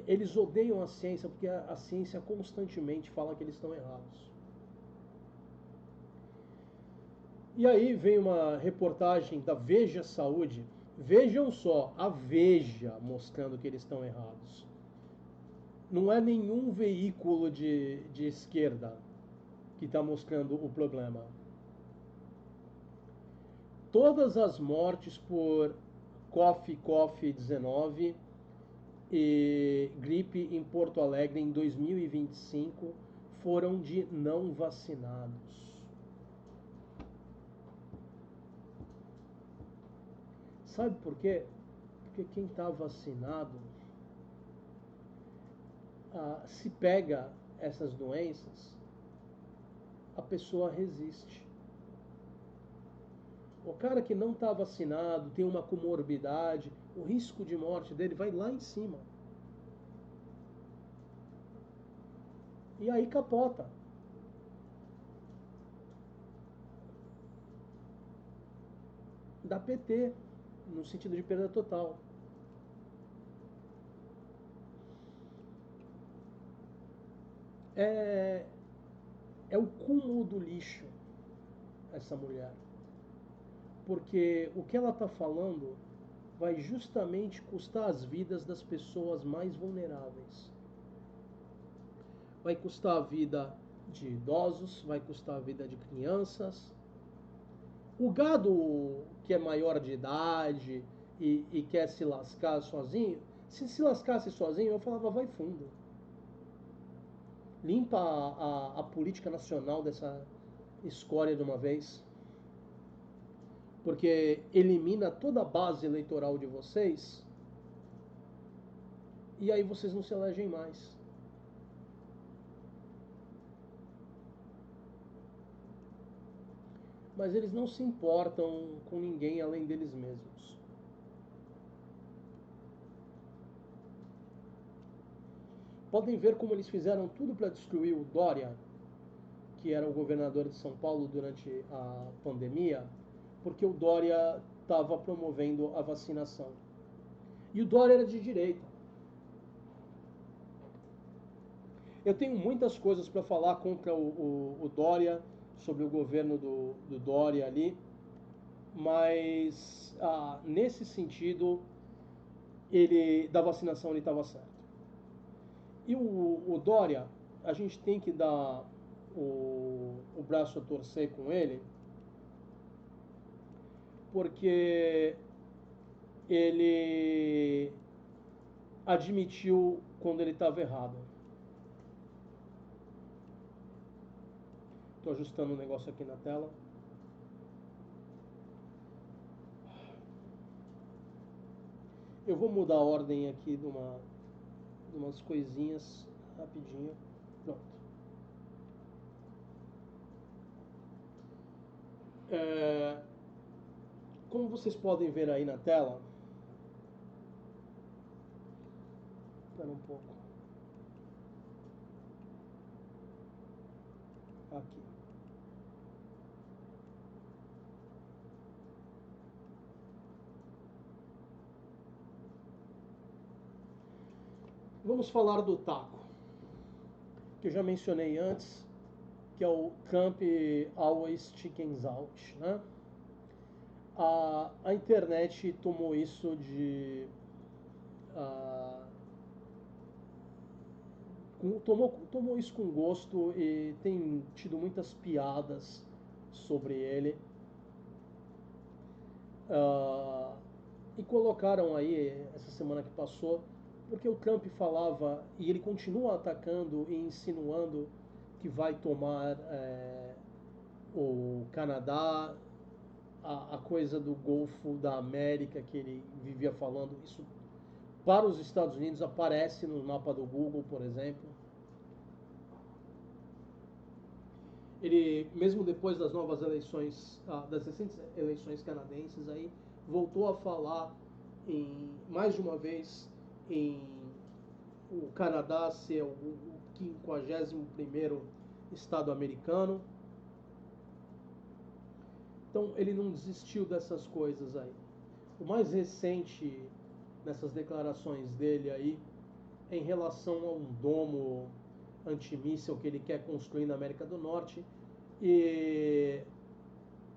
Speaker 1: eles odeiam a ciência, porque a ciência constantemente fala que eles estão errados. E aí vem uma reportagem da Veja Saúde. Vejam só, a Veja mostrando que eles estão errados. Não é nenhum veículo de esquerda que está mostrando o problema. Todas as mortes por Covid-19 e gripe em Porto Alegre em 2025 foram de não vacinados. Sabe por quê? Porque quem está vacinado, se pega essas doenças, a pessoa resiste. O cara que não está vacinado, tem uma comorbidade, o risco de morte dele vai lá em cima. E aí capota. Dá PT, no sentido de perda total. É o cúmulo do lixo, essa mulher. Porque o que ela está falando vai justamente custar as vidas das pessoas mais vulneráveis. Vai custar a vida de idosos, vai custar a vida de crianças. O gado que é maior de idade e quer se lascar sozinho, se lascasse sozinho, eu falava, vai fundo. Limpa a política nacional dessa escória de uma vez. Porque elimina toda a base eleitoral de vocês e aí vocês não se elegem mais. mas eles não se importam com ninguém além deles mesmos. Podem ver como eles fizeram tudo para destruir o Dória, que era o governador de São Paulo durante a pandemia, porque o Dória estava promovendo a vacinação. E o Dória era de direita. Eu tenho muitas coisas para falar contra o Dória, sobre o governo do Dória ali, mas nesse sentido, da vacinação ele estava certo. E o Dória, a gente tem que dar o braço a torcer com ele, porque ele admitiu quando ele estava errado. Estou ajustando um negócio aqui na tela. Eu vou mudar a ordem aqui de umas coisinhas rapidinho. Pronto. Como vocês podem ver aí na tela, espera um pouco. Aqui. Vamos falar do taco, que eu já mencionei antes, que é o Trump Always Chickens Out, né? A internet tomou isso tomou isso com gosto e tem tido muitas piadas sobre ele. E colocaram aí, essa semana que passou, porque o Trump falava, e ele continua atacando e insinuando que vai tomar o Canadá, a coisa do Golfo da América que ele vivia falando, isso para os Estados Unidos aparece no mapa do Google, por exemplo. Ele, mesmo depois das novas eleições, das recentes eleições canadenses, aí voltou a falar mais de uma vez em o Canadá ser o 51º estado americano. Então ele não desistiu dessas coisas aí. O mais recente nessas declarações dele aí é em relação a um domo antimíssil que ele quer construir na América do Norte, e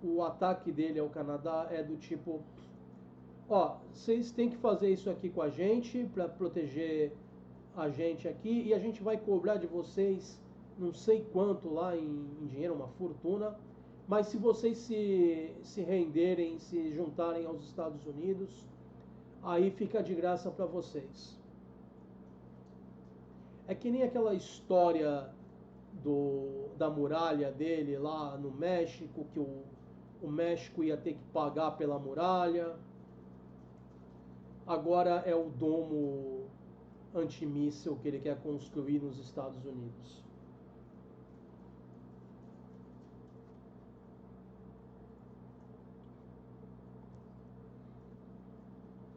Speaker 1: o ataque dele ao Canadá é do tipo: ó, vocês têm que fazer isso aqui com a gente para proteger a gente aqui, e a gente vai cobrar de vocês não sei quanto lá em dinheiro, uma fortuna, mas se vocês se renderem, se juntarem aos Estados Unidos, aí fica de graça para vocês. É que nem aquela história da muralha dele lá no México, que o México ia ter que pagar pela muralha. Agora é o domo antimíssil que ele quer construir nos Estados Unidos.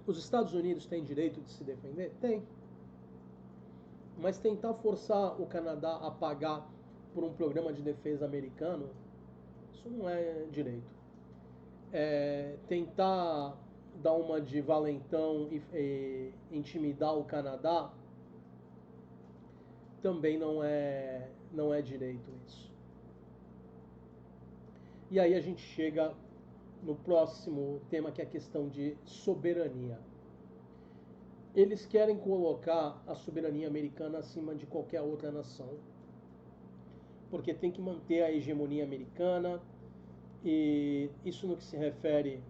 Speaker 1: Os Estados Unidos têm direito de se defender? Tem. Mas tentar forçar o Canadá a pagar por um programa de defesa americano, isso não é direito. Tentar dar uma de valentão e intimidar o Canadá também não é direito isso. E aí a gente chega no próximo tema, que é a questão de soberania. Eles querem colocar a soberania americana acima de qualquer outra nação, porque tem que manter a hegemonia americana, e isso no que se refere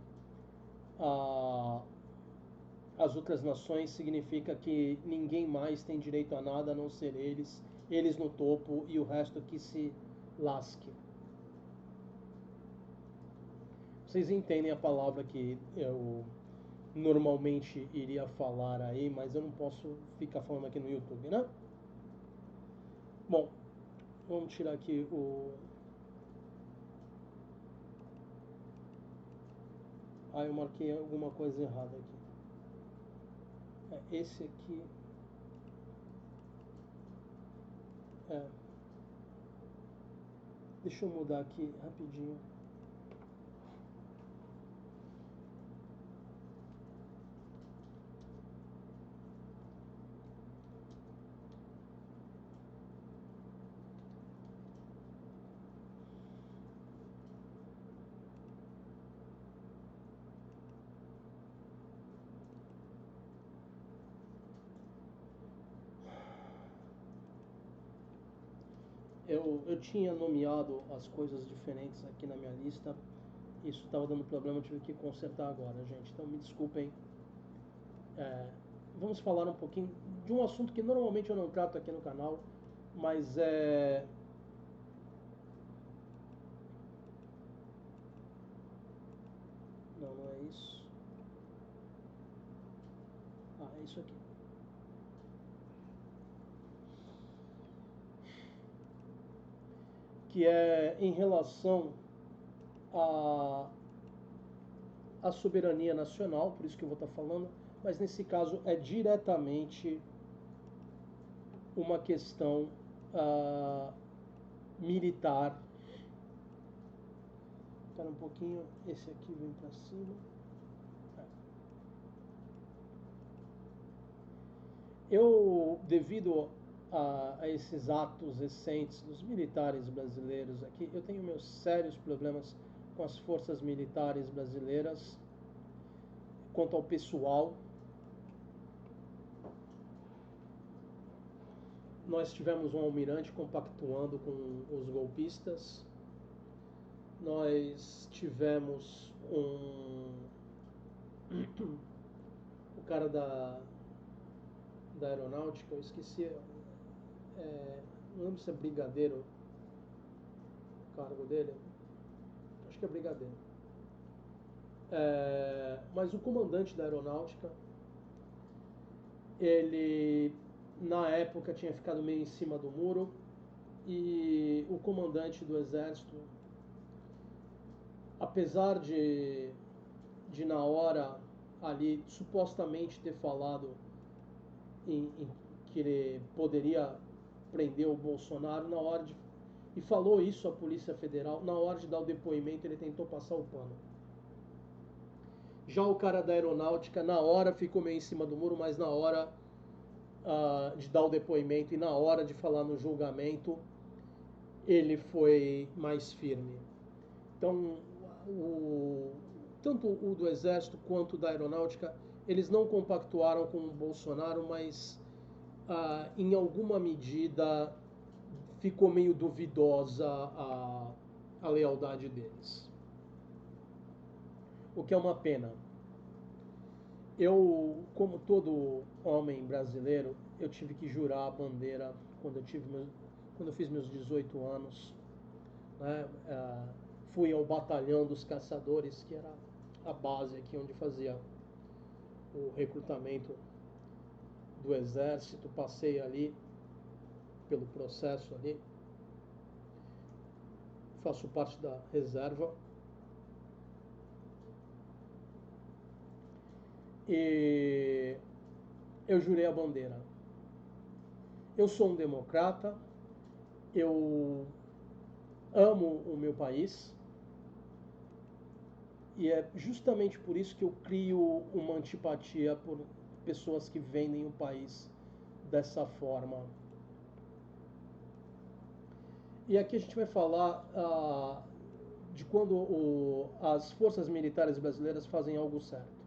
Speaker 1: às outras nações significa que ninguém mais tem direito a nada a não ser eles no topo e o resto que se lasque. Vocês entendem a palavra que eu normalmente iria falar aí, mas eu não posso ficar falando aqui no YouTube, né? Bom, vamos tirar aqui Ah, eu marquei alguma coisa errada aqui. Esse aqui. Deixa eu mudar aqui rapidinho. Eu tinha nomeado as coisas diferentes aqui na minha lista. Isso estava dando problema, eu tive que consertar agora, gente. Então me desculpem. Vamos falar um pouquinho de um assunto que normalmente eu não trato aqui no canal, mas Não, não é isso. É isso aqui. Que é em relação à soberania nacional, por isso que eu vou estar falando, mas nesse caso é diretamente uma questão militar. Espera um pouquinho, esse aqui vem para cima. Eu, devido a esses atos recentes dos militares brasileiros aqui, eu tenho meus sérios problemas com as forças militares brasileiras quanto ao pessoal. Nós tivemos um almirante compactuando com os golpistas. Nós tivemos o cara da aeronáutica, eu esqueci, não lembro se é brigadeiro o cargo dele, acho que é brigadeiro. Mas o comandante da aeronáutica, ele na época tinha ficado meio em cima do muro, e o comandante do exército, apesar de na hora ali supostamente ter falado que ele poderia prender o Bolsonaro, e falou isso à Polícia Federal, na hora de dar o depoimento ele tentou passar o pano. Já o cara da aeronáutica, na hora ficou meio em cima do muro, mas na hora de dar o depoimento e na hora de falar no julgamento, ele foi mais firme. Então, tanto o do Exército quanto o da Aeronáutica, eles não compactuaram com o Bolsonaro, mas em alguma medida ficou meio duvidosa a lealdade deles. O que é uma pena. Eu, como todo homem brasileiro, eu tive que jurar a bandeira quando eu fiz meus 18 anos. Né? Fui ao batalhão dos caçadores, que era a base aqui onde fazia o recrutamento do exército. Passei ali pelo processo ali, faço parte da reserva e eu jurei a bandeira. Eu sou um democrata, eu amo o meu país, e é justamente por isso que eu crio uma antipatia por pessoas que vendem o país dessa forma. E aqui a gente vai falar de quando as forças militares brasileiras fazem algo certo.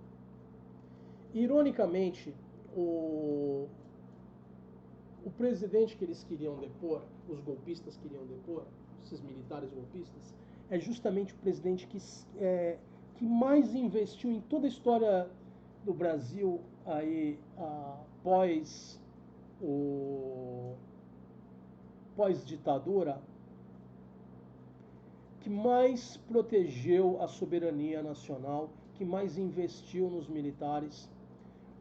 Speaker 1: Ironicamente, o presidente que eles queriam depor, os golpistas queriam depor, esses militares golpistas, é justamente o presidente que mais investiu em toda a história do Brasil aí pós-ditadura, que mais protegeu a soberania nacional, que mais investiu nos militares.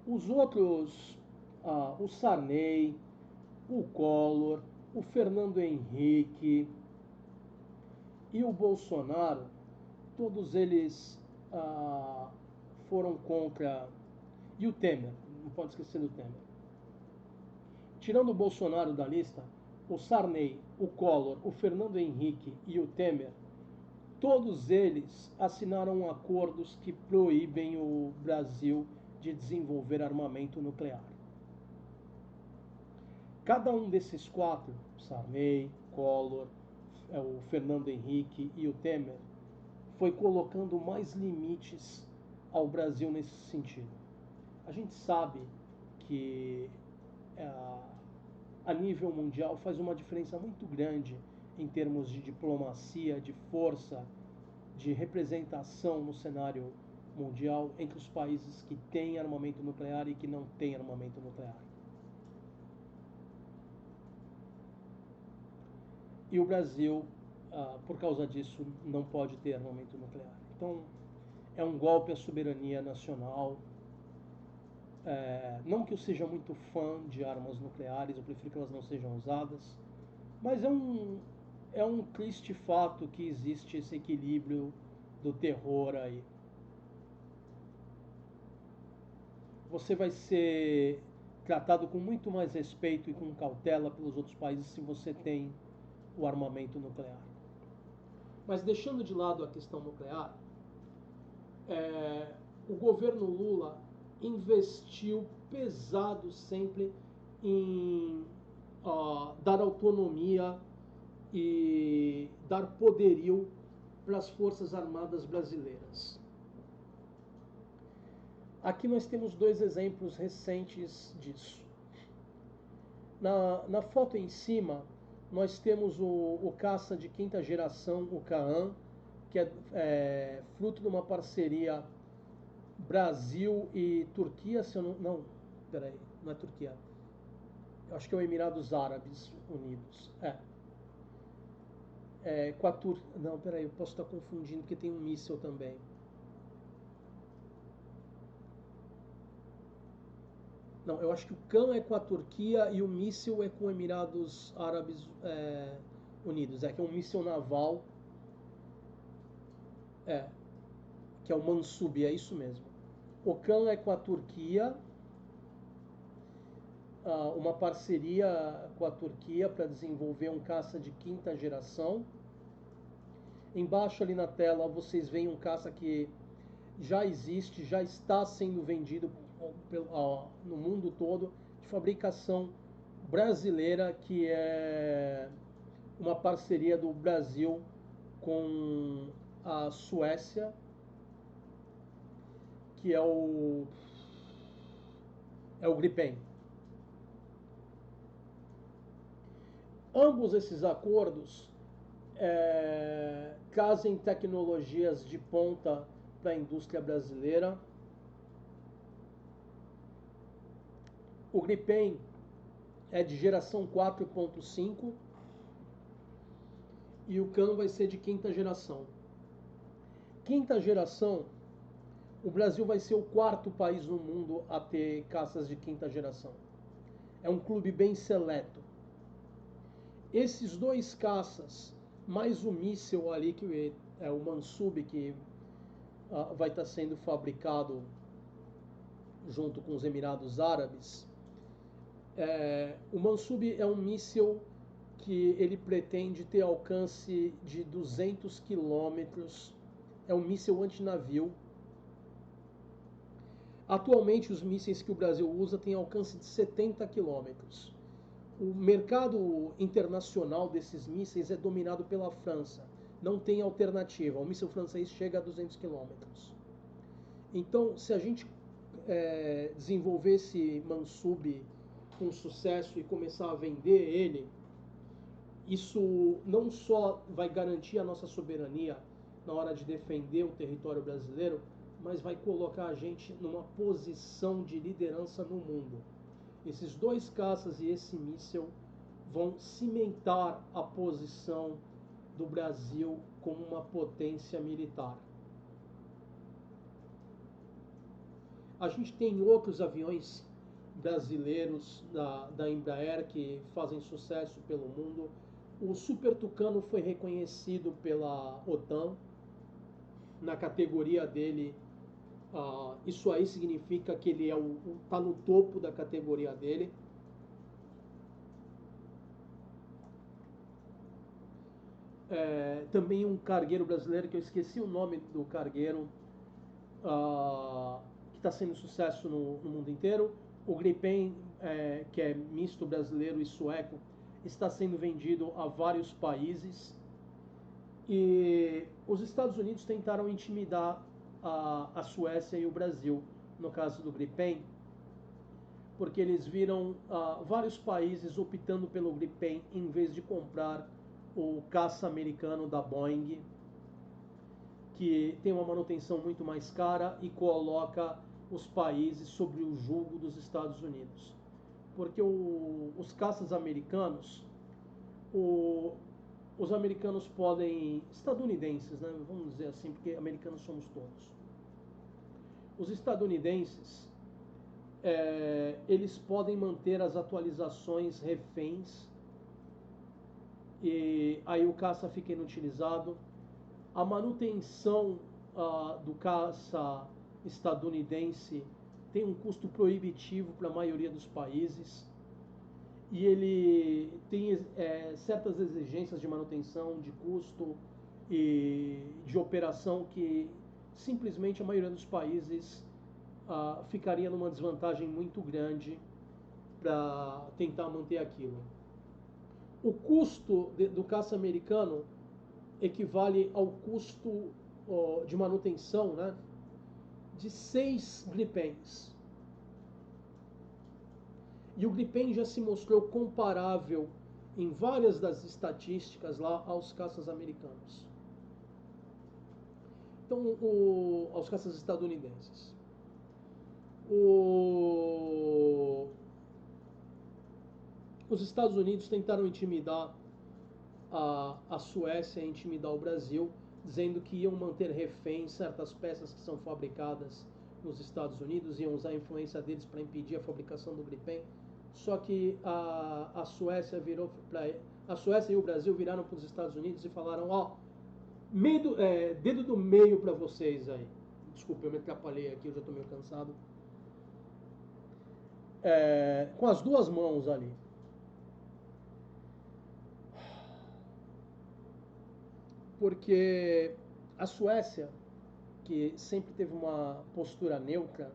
Speaker 1: Os outros, o Sarney, o Collor, o Fernando Henrique e o Bolsonaro, todos eles ah, foram contra. E o Temer, não pode esquecer do Temer. Tirando o Bolsonaro da lista, o Sarney, o Collor, o Fernando Henrique e o Temer, todos eles assinaram acordos que proíbem o Brasil de desenvolver armamento nuclear. Cada um desses quatro, Sarney, Collor, o Fernando Henrique e o Temer, foi colocando mais limites ao Brasil nesse sentido. A gente sabe que a nível mundial faz uma diferença muito grande em termos de diplomacia, de força, de representação no cenário mundial entre os países que têm armamento nuclear e que não têm armamento nuclear. E o Brasil, por causa disso, não pode ter armamento nuclear. Então, é um golpe à soberania nacional. Não que eu seja muito fã de armas nucleares, eu prefiro que elas não sejam usadas, mas é um triste fato que existe esse equilíbrio do terror aí. Você vai ser tratado com muito mais respeito e com cautela pelos outros países se você tem o armamento nuclear. Mas deixando de lado a questão nuclear, o governo Lula investiu pesado sempre em dar autonomia e dar poderio para as Forças Armadas brasileiras. Aqui nós temos dois exemplos recentes disso. Na foto em cima, nós temos o caça de quinta geração, o Kaan, que é fruto de uma parceria Brasil e Turquia, se eu não, peraí, não é Turquia. Eu acho que é o Emirados Árabes Unidos. Com a Turquia. Não, peraí, eu posso estar confundindo porque tem um míssil também. Não, eu acho que o Kaan é com a Turquia e o míssil é com os Emirados Árabes Unidos. Que é um míssil naval. Que é o Mansubi, é isso mesmo. O Kaan é com a Turquia, uma parceria com a Turquia para desenvolver um caça de quinta geração. Embaixo ali na tela vocês veem um caça que já existe, já está sendo vendido no mundo todo, de fabricação brasileira, que é uma parceria do Brasil com a Suécia, que é o Gripen. Ambos esses acordos trazem tecnologias de ponta para a indústria brasileira. O Gripen é de geração 4.5 e o Kaan vai ser de quinta geração. Quinta geração, o Brasil vai ser o quarto país no mundo a ter caças de quinta geração. É um clube bem seleto. Esses dois caças, mais o míssil ali, que é o Mansubi, que vai estar sendo fabricado junto com os Emirados Árabes. O Mansubi é um míssil que ele pretende ter alcance de 200 quilômetros. É um míssil antinavio. Atualmente, os mísseis que o Brasil usa têm alcance de 70 quilômetros. O mercado internacional desses mísseis é dominado pela França. Não tem alternativa. O míssil francês chega a 200 quilômetros. Então, se a gente desenvolver esse Mansubi com sucesso e começar a vender ele, isso não só vai garantir a nossa soberania na hora de defender o território brasileiro, mas vai colocar a gente numa posição de liderança no mundo. Esses dois caças e esse míssil vão cimentar a posição do Brasil como uma potência militar. A gente tem outros aviões brasileiros da Embraer que fazem sucesso pelo mundo. O Super Tucano foi reconhecido pela OTAN, na categoria dele, isso aí significa que ele tá no topo da categoria dele. Também um cargueiro brasileiro, que eu esqueci o nome do cargueiro, que está sendo sucesso no mundo inteiro. O Gripen, que é misto brasileiro e sueco, está sendo vendido a vários países. E os Estados Unidos tentaram intimidar a Suécia e o Brasil, no caso do Gripen, porque eles viram vários países optando pelo Gripen em vez de comprar o caça americano da Boeing, que tem uma manutenção muito mais cara e coloca os países sobre o jugo dos Estados Unidos. Porque os caças americanos, os americanos podem, estadunidenses, né, vamos dizer assim, porque americanos somos todos. Os estadunidenses, eles podem manter as atualizações reféns, e aí o caça fica inutilizado. A manutenção do caça estadunidense tem um custo proibitivo para a maioria dos países, e ele tem certas exigências de manutenção, de custo e de operação que simplesmente a maioria dos países ficaria numa desvantagem muito grande para tentar manter aquilo. O custo do caça americano equivale ao custo de manutenção, né, de 6 Gripens. E o Gripen já se mostrou comparável em várias das estatísticas lá aos caças americanos. Então, aos caças estadunidenses. Os Estados Unidos tentaram intimidar a Suécia, intimidar o Brasil, dizendo que iam manter refém certas peças que são fabricadas nos Estados Unidos, iam usar a influência deles para impedir a fabricação do Gripen. Só que a Suécia a Suécia e o Brasil viraram para os Estados Unidos e falaram: dedo do meio para vocês aí. Desculpa, eu me atrapalhei aqui, eu já estou meio cansado. Com as duas mãos ali. Porque a Suécia, que sempre teve uma postura neutra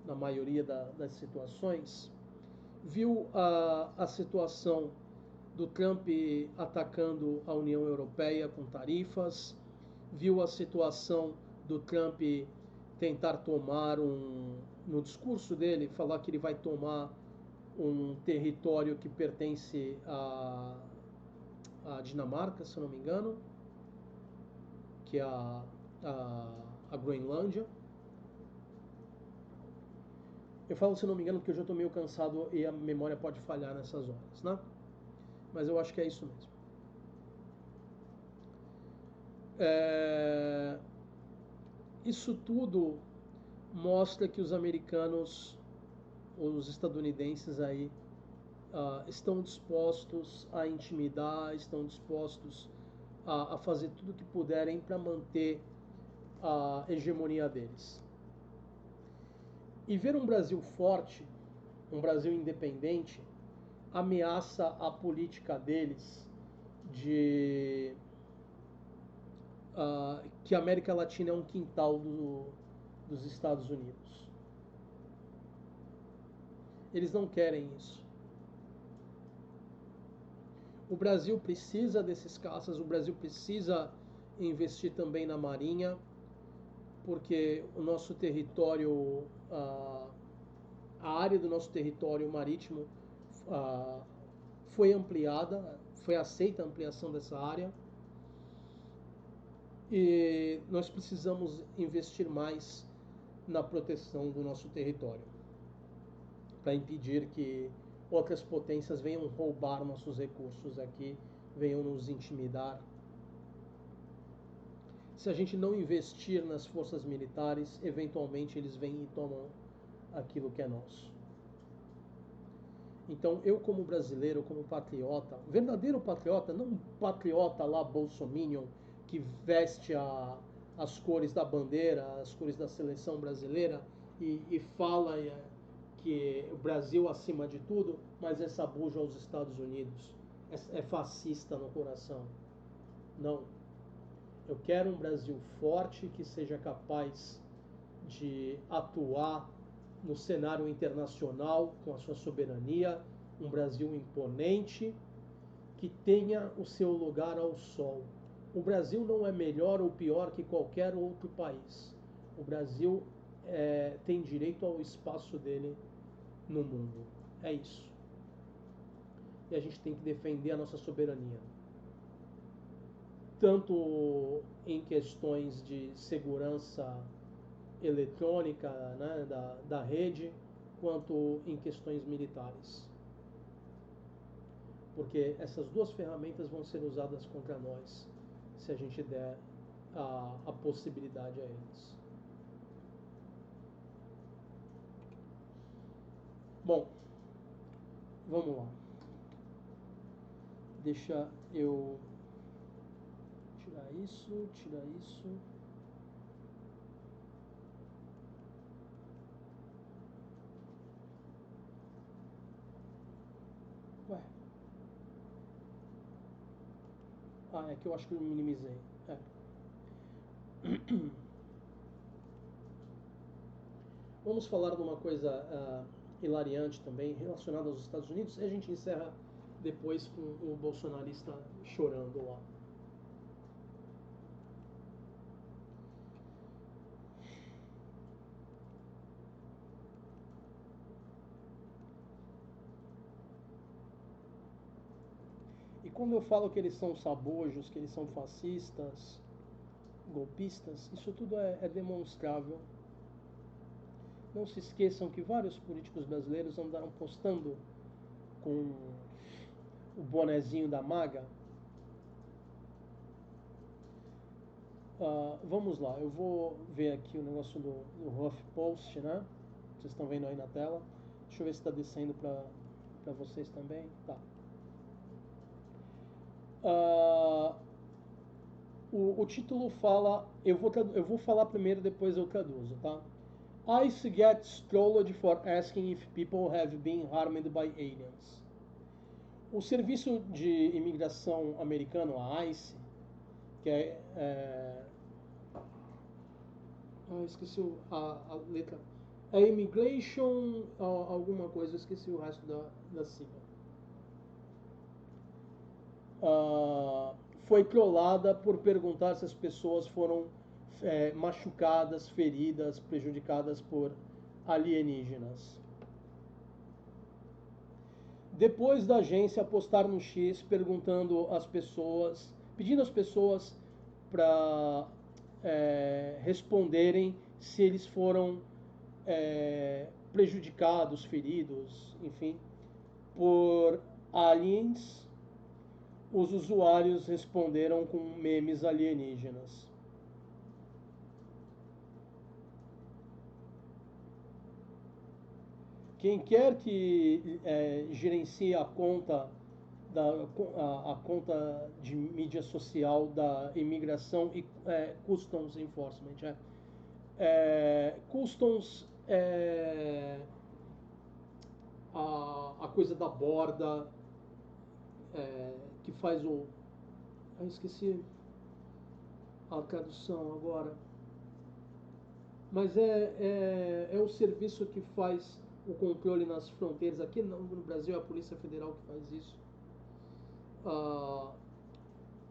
Speaker 1: na maioria das situações, viu a situação do Trump atacando a União Europeia com tarifas, viu a situação do Trump tentar tomar no discurso dele, falar que ele vai tomar um território que pertence à Dinamarca, se eu não me engano, que é a Groenlândia. Eu falo se não me engano porque eu já estou meio cansado e a memória pode falhar nessas horas, né? Mas eu acho que é isso mesmo. Isso tudo mostra que os americanos, os estadunidenses aí, estão dispostos a intimidar, estão dispostos a fazer tudo o que puderem para manter a hegemonia deles. E ver um Brasil forte, um Brasil independente, ameaça a política deles de que a América Latina é um quintal dos Estados Unidos. Eles não querem isso. O Brasil precisa desses caças, o Brasil precisa investir também na Marinha, porque o nosso território, a área do nosso território marítimo foi ampliada, foi aceita a ampliação dessa área, e nós precisamos investir mais na proteção do nosso território, para impedir que outras potências venham roubar nossos recursos aqui, venham nos intimidar. Se a gente não investir nas forças militares, eventualmente eles vêm e tomam aquilo que é nosso. Então, eu como brasileiro, como patriota, verdadeiro patriota, não um patriota lá bolsominion, que veste a as cores da bandeira, as cores da seleção brasileira e fala que o Brasil acima de tudo, mas é sabuja aos Estados Unidos, é fascista no coração. Não. Eu quero um Brasil forte que seja capaz de atuar no cenário internacional com a sua soberania, um Brasil imponente que tenha o seu lugar ao sol. O Brasil não é melhor ou pior que qualquer outro país. O Brasil tem direito ao espaço dele no mundo. É isso. E a gente tem que defender a nossa soberania. Tanto em questões de segurança eletrônica, né, da rede, quanto em questões militares. Porque essas duas ferramentas vão ser usadas contra nós, se a gente der a possibilidade a eles. Bom, vamos lá. Deixa eu tirar isso, tirar isso. Ué. Ah, é que eu acho que eu minimizei. É. Vamos falar de uma coisa hilariante também, relacionada aos Estados Unidos, e a gente encerra depois com o bolsonarista chorando lá. E quando eu falo que eles são sabojos, que eles são fascistas, golpistas, isso tudo é demonstrável. Não se esqueçam que vários políticos brasileiros andaram postando com o bonezinho da MAGA. Vamos lá, eu vou ver aqui o negócio do HuffPost, né? Vocês estão vendo aí na tela. Deixa eu ver se está descendo para vocês também. Tá. O título fala, eu vou falar primeiro, depois eu traduzo, tá? ICE gets trolled for asking if people have been harmed by aliens. O Serviço de Imigração Americano, a ICE, que esqueci a letra. É Immigration, alguma coisa, eu esqueci o resto da sigla. Foi trollada por perguntar se as pessoas foram machucadas, feridas, prejudicadas por alienígenas. Depois da agência postar no X perguntando às pessoas, pedindo às pessoas para responderem se eles foram prejudicados, feridos, enfim, por aliens, os usuários responderam com memes alienígenas. Quem quer que gerencie a conta a conta de mídia social da imigração e Customs Enforcement. Customs a coisa da borda que faz o... esqueci a tradução agora. Mas é o serviço que faz o controle nas fronteiras. Aqui no Brasil é a Polícia Federal que faz isso.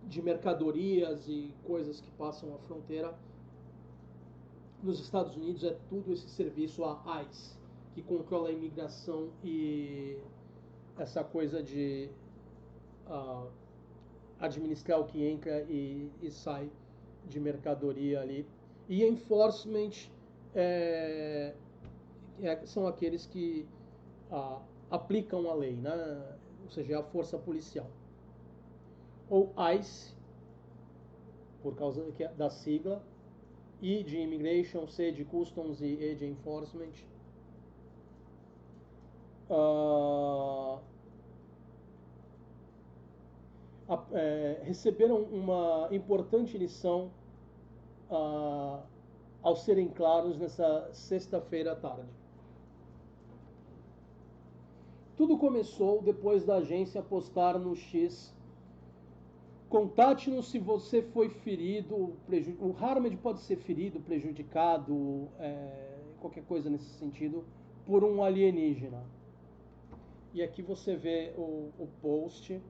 Speaker 1: De mercadorias e coisas que passam a fronteira. Nos Estados Unidos é tudo esse serviço, a ICE, que controla a imigração e essa coisa de administrar o que entra e sai de mercadoria ali. E enforcement são aqueles que aplicam a lei, né? Ou seja, a força policial. Ou ICE, por causa da sigla, I de Immigration, C de Customs e E de Enforcement. Receberam uma importante lição ah, ao serem claros nessa sexta-feira à tarde. Tudo começou depois da agência postar no X: contate-nos se você foi ferido, o Harmed pode ser ferido, prejudicado, qualquer coisa nesse sentido, por um alienígena. E aqui você vê o post.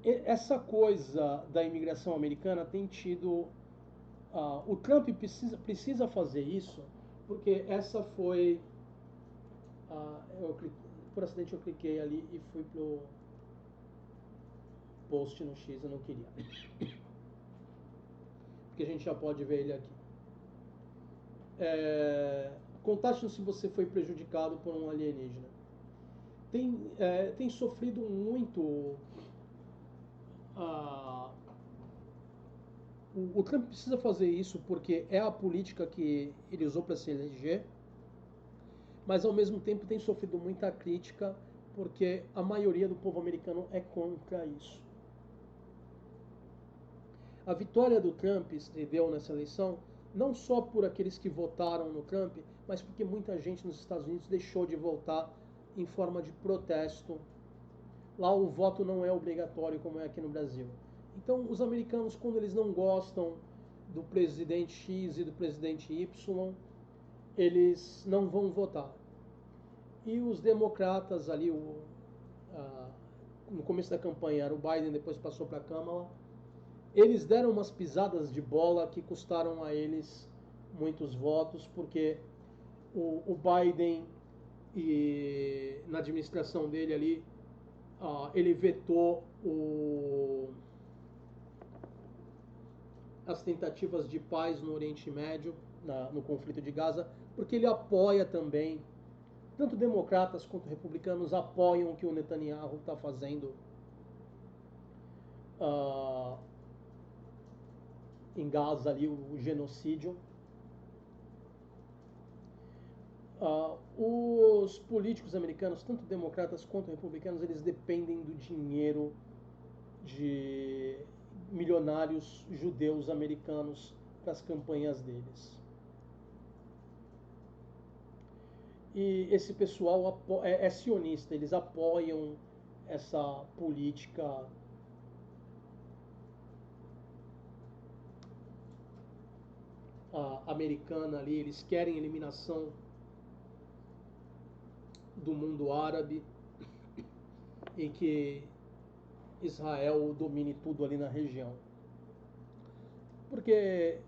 Speaker 1: Essa coisa da imigração americana tem tido... o Trump precisa fazer isso, porque essa foi... por acidente eu cliquei ali e fui pro post no X, eu não queria. Porque a gente já pode ver ele aqui. Contate-nos se você foi prejudicado por um alienígena. Tem sofrido muito... o Trump precisa fazer isso porque é a política que ele usou para se eleger, mas ao mesmo tempo tem sofrido muita crítica porque a maioria do povo americano é contra isso. A vitória do Trump se deu nessa eleição não só por aqueles que votaram no Trump, mas porque muita gente nos Estados Unidos deixou de votar em forma de protesto. Lá o voto não é obrigatório como é aqui no Brasil. Então os americanos, quando eles não gostam do presidente X e do presidente Y, eles não vão votar. E os democratas ali, no começo da campanha era o Biden, depois passou para a Kamala, eles deram umas pisadas de bola que custaram a eles muitos votos, porque o Biden, na administração dele ali, ele vetou as tentativas de paz no Oriente Médio, no conflito de Gaza, porque ele apoia também, tanto democratas quanto republicanos apoiam o que o Netanyahu está fazendo em Gaza, ali, o genocídio. Os políticos americanos, tanto democratas quanto republicanos, eles dependem do dinheiro de milionários judeus americanos para as campanhas deles. E esse pessoal é sionista, eles apoiam essa política americana ali, eles querem a eliminação do mundo árabe e que Israel domine tudo ali na região. Porque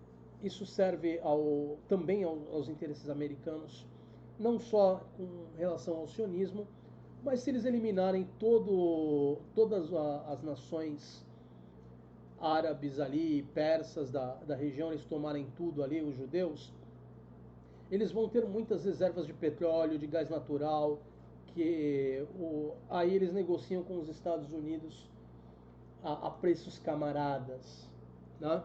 Speaker 1: isso serve também aos interesses americanos, não só com relação ao sionismo, mas se eles eliminarem todas as nações árabes ali, persas da região, eles tomarem tudo ali, os judeus, eles vão ter muitas reservas de petróleo, de gás natural, que aí eles negociam com os Estados Unidos a preços camaradas, né?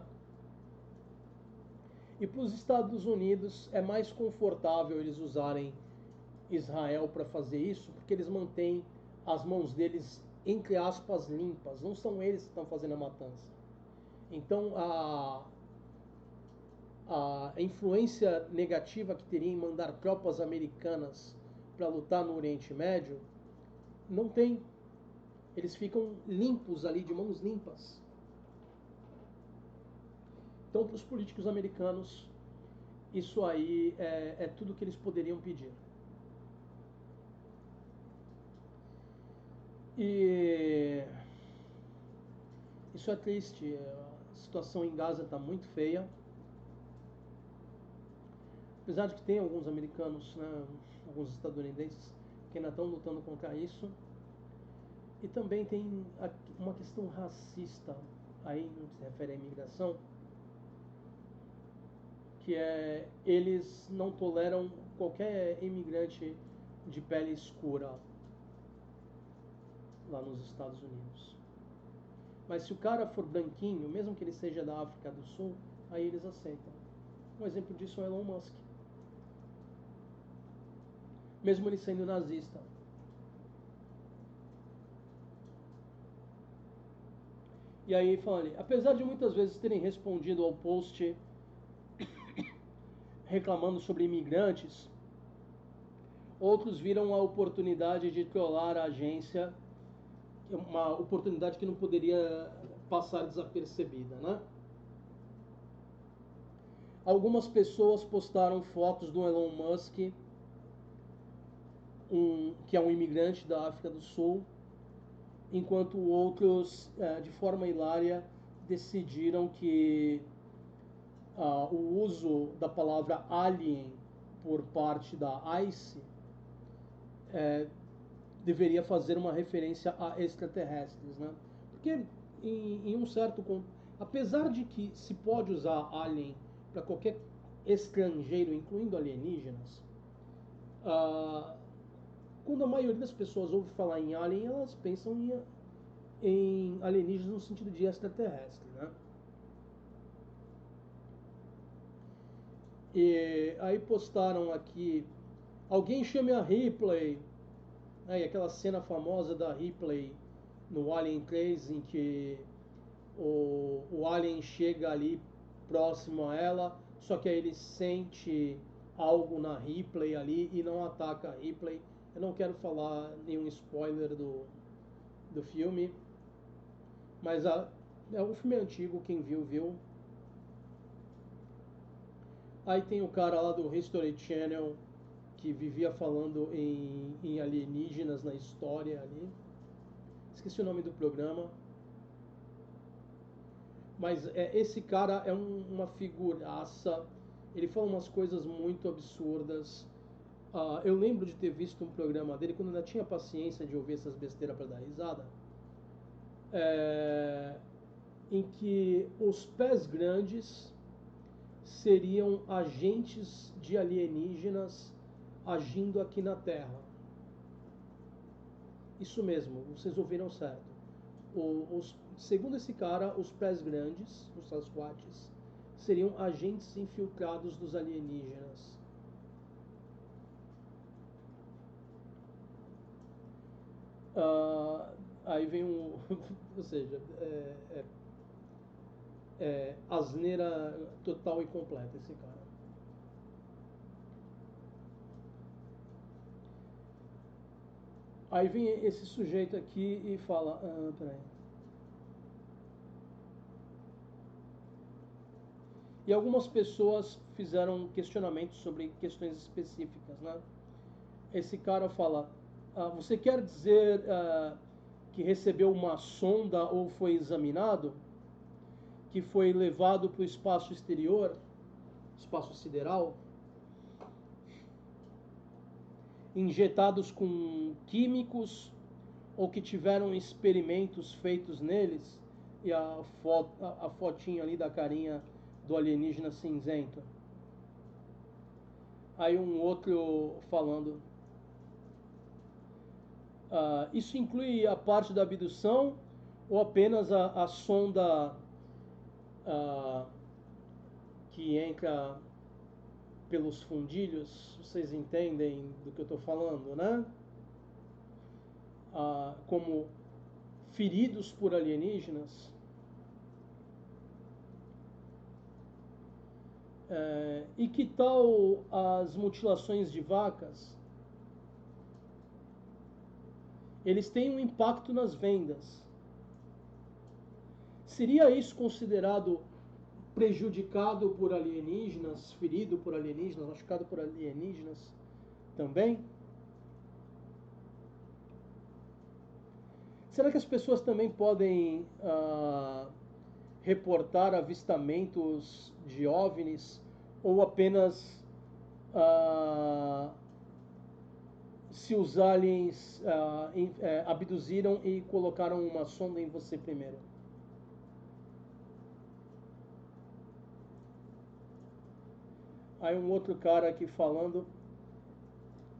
Speaker 1: E para os Estados Unidos é mais confortável eles usarem Israel para fazer isso, porque eles mantêm as mãos deles, entre aspas, limpas. Não são eles que estão fazendo a matança. Então a influência negativa que teria em mandar tropas americanas para lutar no Oriente Médio não tem. Eles ficam limpos ali, de mãos limpas. Então, para os políticos americanos, isso aí é tudo que eles poderiam pedir. E isso é triste. A situação em Gaza está muito feia. Apesar de que tem alguns americanos, né, alguns estadunidenses, que ainda estão lutando contra isso. E também tem uma questão racista aí no que se refere à imigração, que eles não toleram qualquer imigrante de pele escura lá nos Estados Unidos. Mas se o cara for branquinho, mesmo que ele seja da África do Sul, aí eles aceitam. Um exemplo disso é o Elon Musk. Mesmo ele sendo nazista. E aí, falando, apesar de muitas vezes terem respondido ao post reclamando sobre imigrantes, outros viram a oportunidade de trollar a agência, uma oportunidade que não poderia passar desapercebida, né? Algumas pessoas postaram fotos do Elon Musk, que é um imigrante da África do Sul, enquanto outros, de forma hilária, decidiram que o uso da palavra alien por parte da ICE deveria fazer uma referência a extraterrestres, né? Porque em um certo apesar de que se pode usar alien para qualquer estrangeiro, incluindo alienígenas, quando a maioria das pessoas ouve falar em alien, elas pensam em alienígenas no sentido de extraterrestre, né? E aí postaram aqui, alguém chame a Ripley, né? E aquela cena famosa da Ripley no Alien 3, em que o alien chega ali próximo a ela, só que aí ele sente algo na Ripley ali e não ataca a Ripley. Eu não quero falar nenhum spoiler do filme, mas o filme é antigo, quem viu, viu. Aí tem o cara lá do History Channel que vivia falando em alienígenas na história ali. Esqueci o nome do programa. Mas esse cara é uma figuraça. Ele fala umas coisas muito absurdas. Eu lembro de ter visto um programa dele quando eu ainda tinha paciência de ouvir essas besteiras para dar risada. Em que os pés grandes seriam agentes de alienígenas agindo aqui na Terra. Isso mesmo, vocês ouviram certo. Segundo esse cara, os pés grandes, os Sasquatches, seriam agentes infiltrados dos alienígenas. Aí vem ou seja, asneira total e completa esse cara. Aí vem esse sujeito aqui e fala, peraí. E algumas pessoas fizeram questionamentos sobre questões específicas, né? Esse cara fala, você quer dizer que recebeu uma sonda ou foi examinado, que foi levado para o espaço exterior, espaço sideral, injetados com químicos ou que tiveram experimentos feitos neles, e a fotinha ali da carinha do alienígena cinzento. Aí um outro falando, isso inclui a parte da abdução ou apenas a sonda que entra pelos fundilhos? Vocês entendem do que eu estou falando, né? Como feridos por alienígenas. E que tal as mutilações de vacas? Eles têm um impacto nas vendas. Seria isso considerado prejudicado por alienígenas, ferido por alienígenas, machucado por alienígenas também? Será que as pessoas também podem reportar avistamentos de OVNIs ou apenas se os aliens abduziram e colocaram uma sonda em você primeiro? Aí um outro cara aqui falando,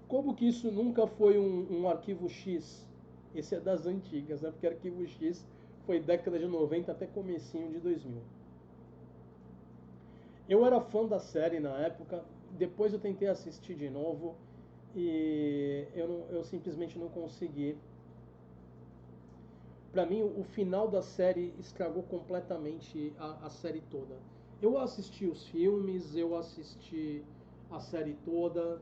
Speaker 1: como que isso nunca foi um arquivo X? Esse é das antigas, né? Porque arquivo X foi década de 90 até comecinho de 2000. Eu era fã da série na época, depois eu tentei assistir de novo e eu simplesmente não consegui. Pra mim, o final da série estragou completamente a série toda. Eu assisti os filmes, eu assisti a série toda.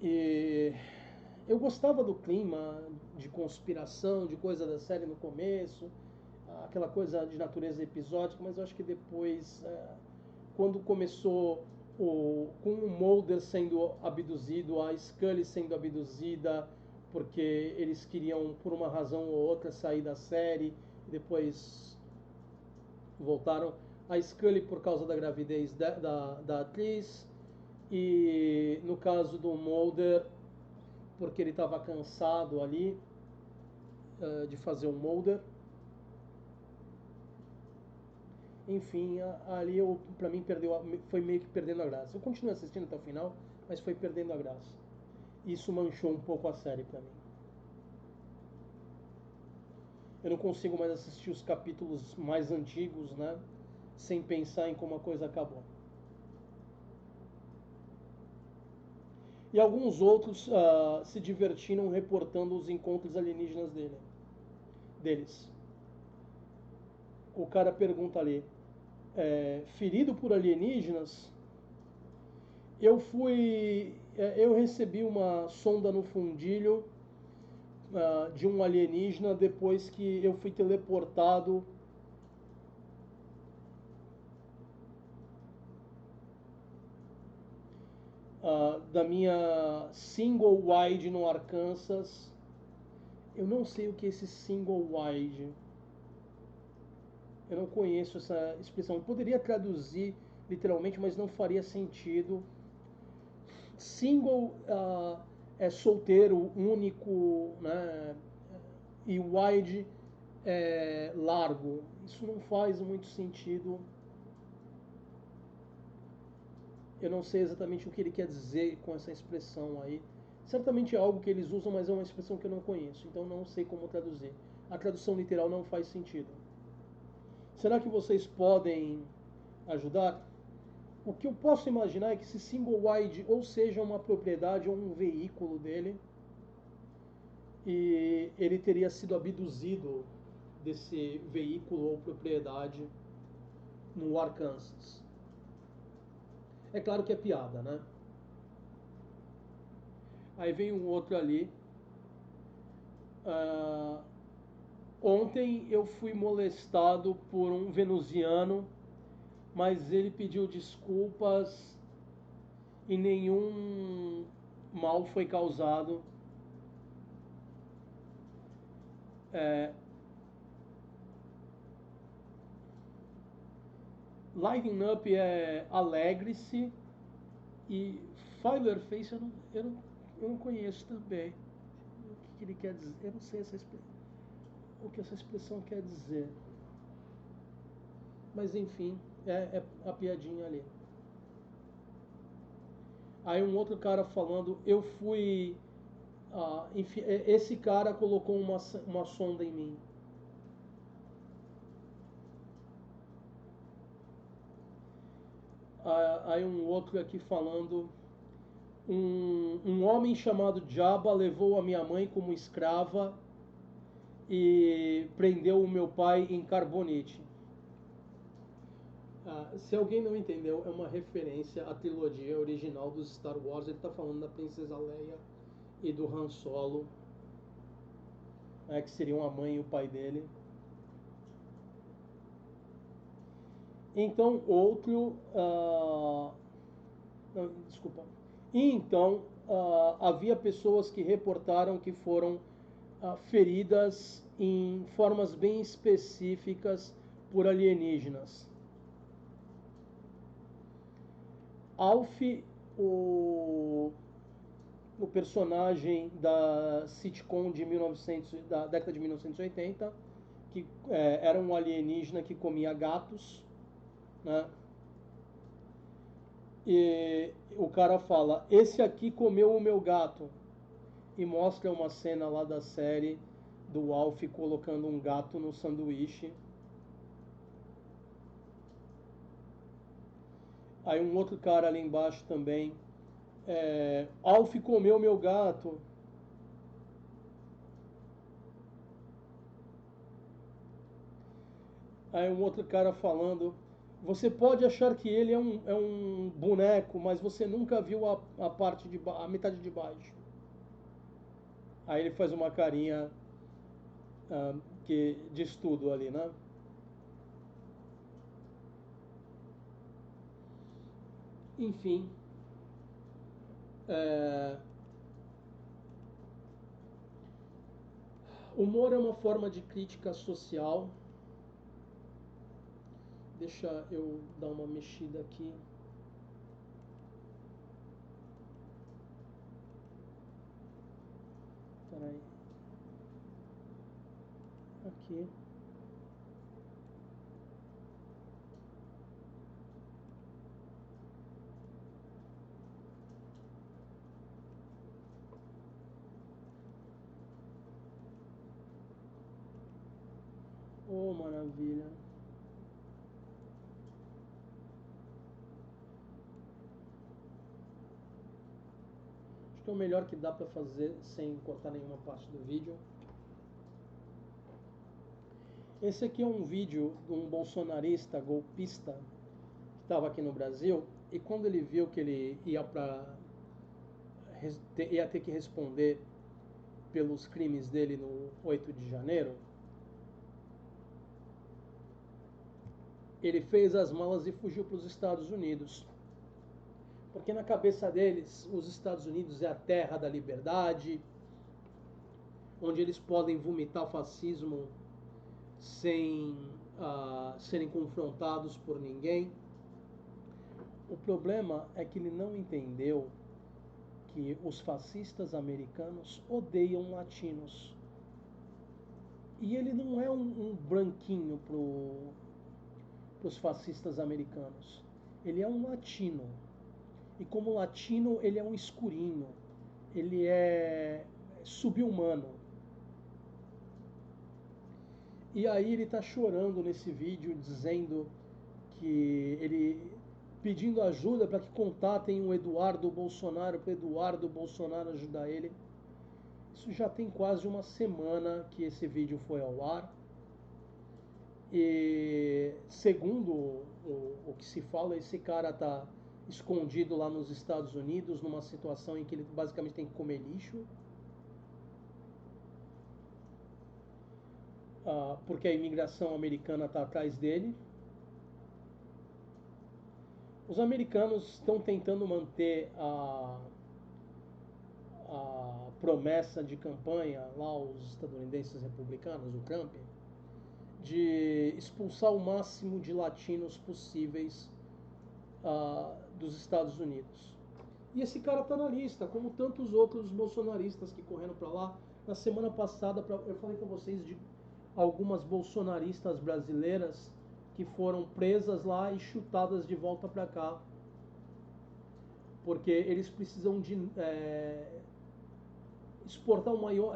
Speaker 1: E eu gostava do clima de conspiração, de coisa da série no começo, aquela coisa de natureza episódica, mas eu acho que depois, quando começou com o Mulder sendo abduzido, a Scully sendo abduzida, porque eles queriam, por uma razão ou outra, sair da série, e depois voltaram. A Scully por causa da gravidez da atriz, e no caso do Mulder, porque ele estava cansado ali de fazer o Mulder. Enfim, ali pra mim foi meio que perdendo a graça. Eu continuo assistindo até o final, mas foi perdendo a graça. Isso manchou um pouco a série pra mim. Eu não consigo mais assistir os capítulos mais antigos, né? Sem pensar em como a coisa acabou. E alguns outros se divertiram reportando os encontros alienígenas deles. O cara pergunta ali, ferido por alienígenas? Eu recebi uma sonda no fundilho de um alienígena depois que eu fui teleportado da minha single wide no Arkansas. Eu não sei o que é esse single wide. Eu não conheço essa expressão. Eu poderia traduzir literalmente, mas não faria sentido. Single é solteiro, único, né? E wide é largo. Isso não faz muito sentido. Eu não sei exatamente o que ele quer dizer com essa expressão aí. Certamente é algo que eles usam, mas é uma expressão que eu não conheço, então não sei como traduzir. A tradução literal não faz sentido. Será que vocês podem ajudar? O que eu posso imaginar é que esse single wide ou seja uma propriedade ou um veículo dele, e ele teria sido abduzido desse veículo ou propriedade no Arkansas. É claro que é piada, né? Aí vem um outro ali. Ontem eu fui molestado por um venusiano, mas ele pediu desculpas e nenhum mal foi causado. Lighting Up é alegre-se, e Fireface eu não conheço também. O que ele quer dizer? Eu não sei o que essa expressão quer dizer. Mas enfim, é a piadinha ali. Aí um outro cara falando, eu fui... enfim, esse cara colocou uma sonda em mim. Aí um outro aqui falando, um homem chamado Jabba levou a minha mãe como escrava e prendeu o meu pai em Carbonite. Se alguém não entendeu, é uma referência à trilogia original dos Star Wars. Ele está falando da Princesa Leia e do Han Solo, que seriam a mãe e o pai dele. Então, outro... não, desculpa. E então, havia pessoas que reportaram que foram feridas em formas bem específicas por alienígenas. Alf, o personagem da sitcom da década de 1980, que era um alienígena que comia gatos, né? E o cara fala, esse aqui comeu o meu gato, e mostra uma cena lá da série do Alf colocando um gato no sanduíche. Aí um outro cara ali embaixo também, Alf comeu meu gato. Aí um outro cara falando, Você pode achar que ele é um boneco, mas você nunca viu a parte a metade de baixo. Aí ele faz uma carinha de estudo ali, né? Enfim, é, humor é uma forma de crítica social. Deixa eu dar uma mexida aqui. Peraí. Aqui. Oh, maravilha. Acho que é o melhor que dá para fazer sem cortar nenhuma parte do vídeo. Esse aqui é um vídeo de um bolsonarista golpista que estava aqui no Brasil, e quando ele viu que ele ia ter que responder pelos crimes dele no 8 de janeiro, ele fez as malas e fugiu para os Estados Unidos. Porque na cabeça deles, os Estados Unidos é a terra da liberdade, onde eles podem vomitar fascismo sem serem confrontados por ninguém. O problema é que ele não entendeu que os fascistas americanos odeiam latinos. E ele não é um branquinho para os fascistas americanos. Ele é um latino. E como latino, ele é um escurinho. Ele é sub-humano. E aí ele está chorando nesse vídeo, dizendo que ele pedindo ajuda para que contatem o Eduardo Bolsonaro, para o Eduardo Bolsonaro ajudar ele. Isso já tem quase uma semana que esse vídeo foi ao ar. E segundo o que se fala, esse cara está escondido lá nos Estados Unidos, numa situação em que ele basicamente tem que comer lixo. Porque a imigração americana está atrás dele. Os americanos estão tentando manter a promessa de campanha, lá os estadunidenses republicanos, o Trump, de expulsar o máximo de latinos possíveis dos Estados Unidos. E esse cara está na lista, como tantos outros bolsonaristas que correram para lá. Na semana passada, eu falei para vocês de algumas bolsonaristas brasileiras que foram presas lá e chutadas de volta para cá, porque eles precisam de exportar o maior...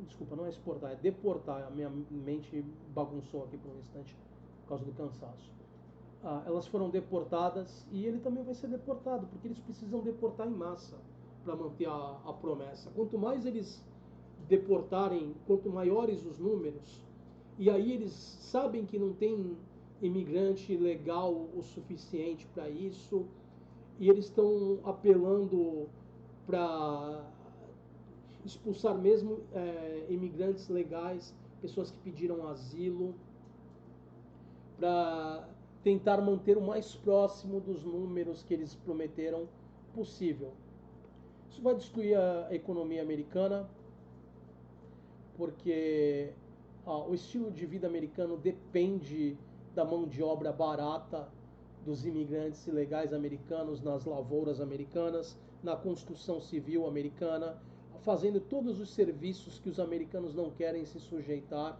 Speaker 1: desculpa, não é exportar, é deportar. A minha mente bagunçou aqui por um instante por causa do cansaço. Elas foram deportadas e ele também vai ser deportado, porque eles precisam deportar em massa para manter a promessa. Quanto mais eles deportarem, quanto maiores os números, e aí eles sabem que não tem imigrante legal o suficiente para isso, e eles estão apelando para expulsar mesmo imigrantes legais, pessoas que pediram asilo, para tentar manter o mais próximo dos números que eles prometeram possível. Isso vai destruir a economia americana, porque o estilo de vida americano depende da mão de obra barata dos imigrantes ilegais americanos nas lavouras americanas, na construção civil americana, fazendo todos os serviços que os americanos não querem se sujeitar.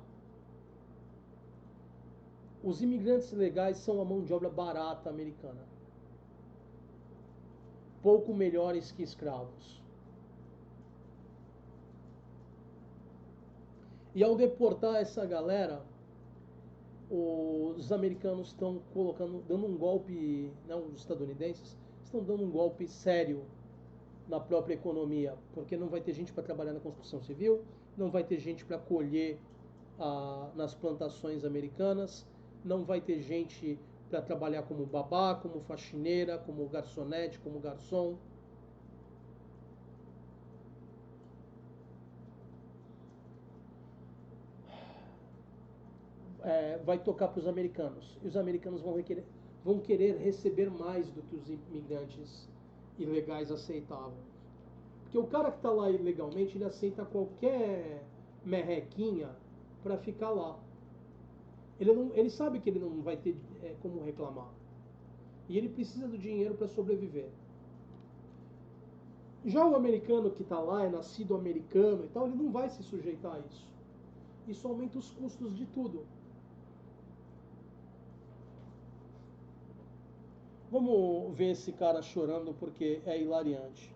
Speaker 1: Os imigrantes ilegais são a mão de obra barata americana, pouco melhores que escravos. E ao deportar essa galera, os americanos estão dando um golpe, não, os estadunidenses estão dando um golpe sério na própria economia, porque não vai ter gente para trabalhar na construção civil, não vai ter gente para colher nas plantações americanas, não vai ter gente para trabalhar como babá, como faxineira, como garçonete, como garçom. Vai tocar para os americanos. E os americanos vão querer receber mais do que os imigrantes ilegais aceitavam. Porque o cara que está lá ilegalmente, ele aceita qualquer merrequinha para ficar lá. Ele sabe que ele não vai ter como reclamar. E ele precisa do dinheiro para sobreviver. Já o americano que está lá, é nascido americano e tal, ele não vai se sujeitar a isso. Isso aumenta os custos de tudo. Vamos ver esse cara chorando porque é hilariante.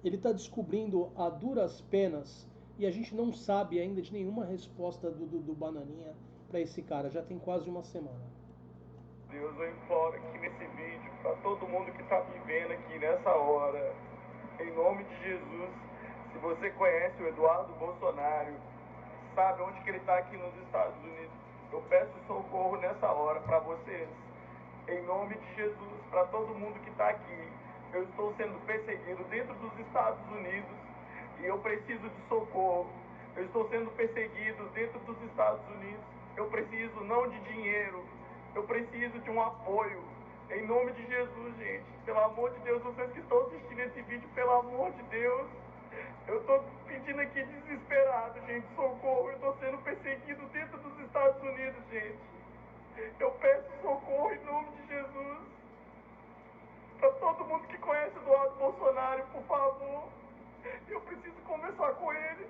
Speaker 1: Ele está descobrindo a duras penas e a gente não sabe ainda de nenhuma resposta do Bananinha para esse cara. Já tem quase uma semana.
Speaker 2: Deus, eu imploro aqui nesse vídeo para todo mundo que está me vendo aqui nessa hora, em nome de Jesus, se você conhece o Eduardo Bolsonaro, sabe onde que ele está aqui nos Estados Unidos, eu peço socorro nessa hora para vocês, em nome de Jesus, para todo mundo que está aqui. Eu estou sendo perseguido dentro dos Estados Unidos e eu preciso de socorro. Eu estou sendo perseguido dentro dos Estados Unidos. Eu preciso não de dinheiro, eu preciso de um apoio. Em nome de Jesus, gente. Pelo amor de Deus, vocês que estão assistindo esse vídeo, pelo amor de Deus. Eu estou pedindo aqui desesperado, gente, socorro. Eu estou sendo perseguido dentro dos Estados Unidos, gente. Eu peço socorro em nome de Jesus. Para todo mundo que conhece Eduardo Bolsonaro, por favor. Eu preciso conversar com ele.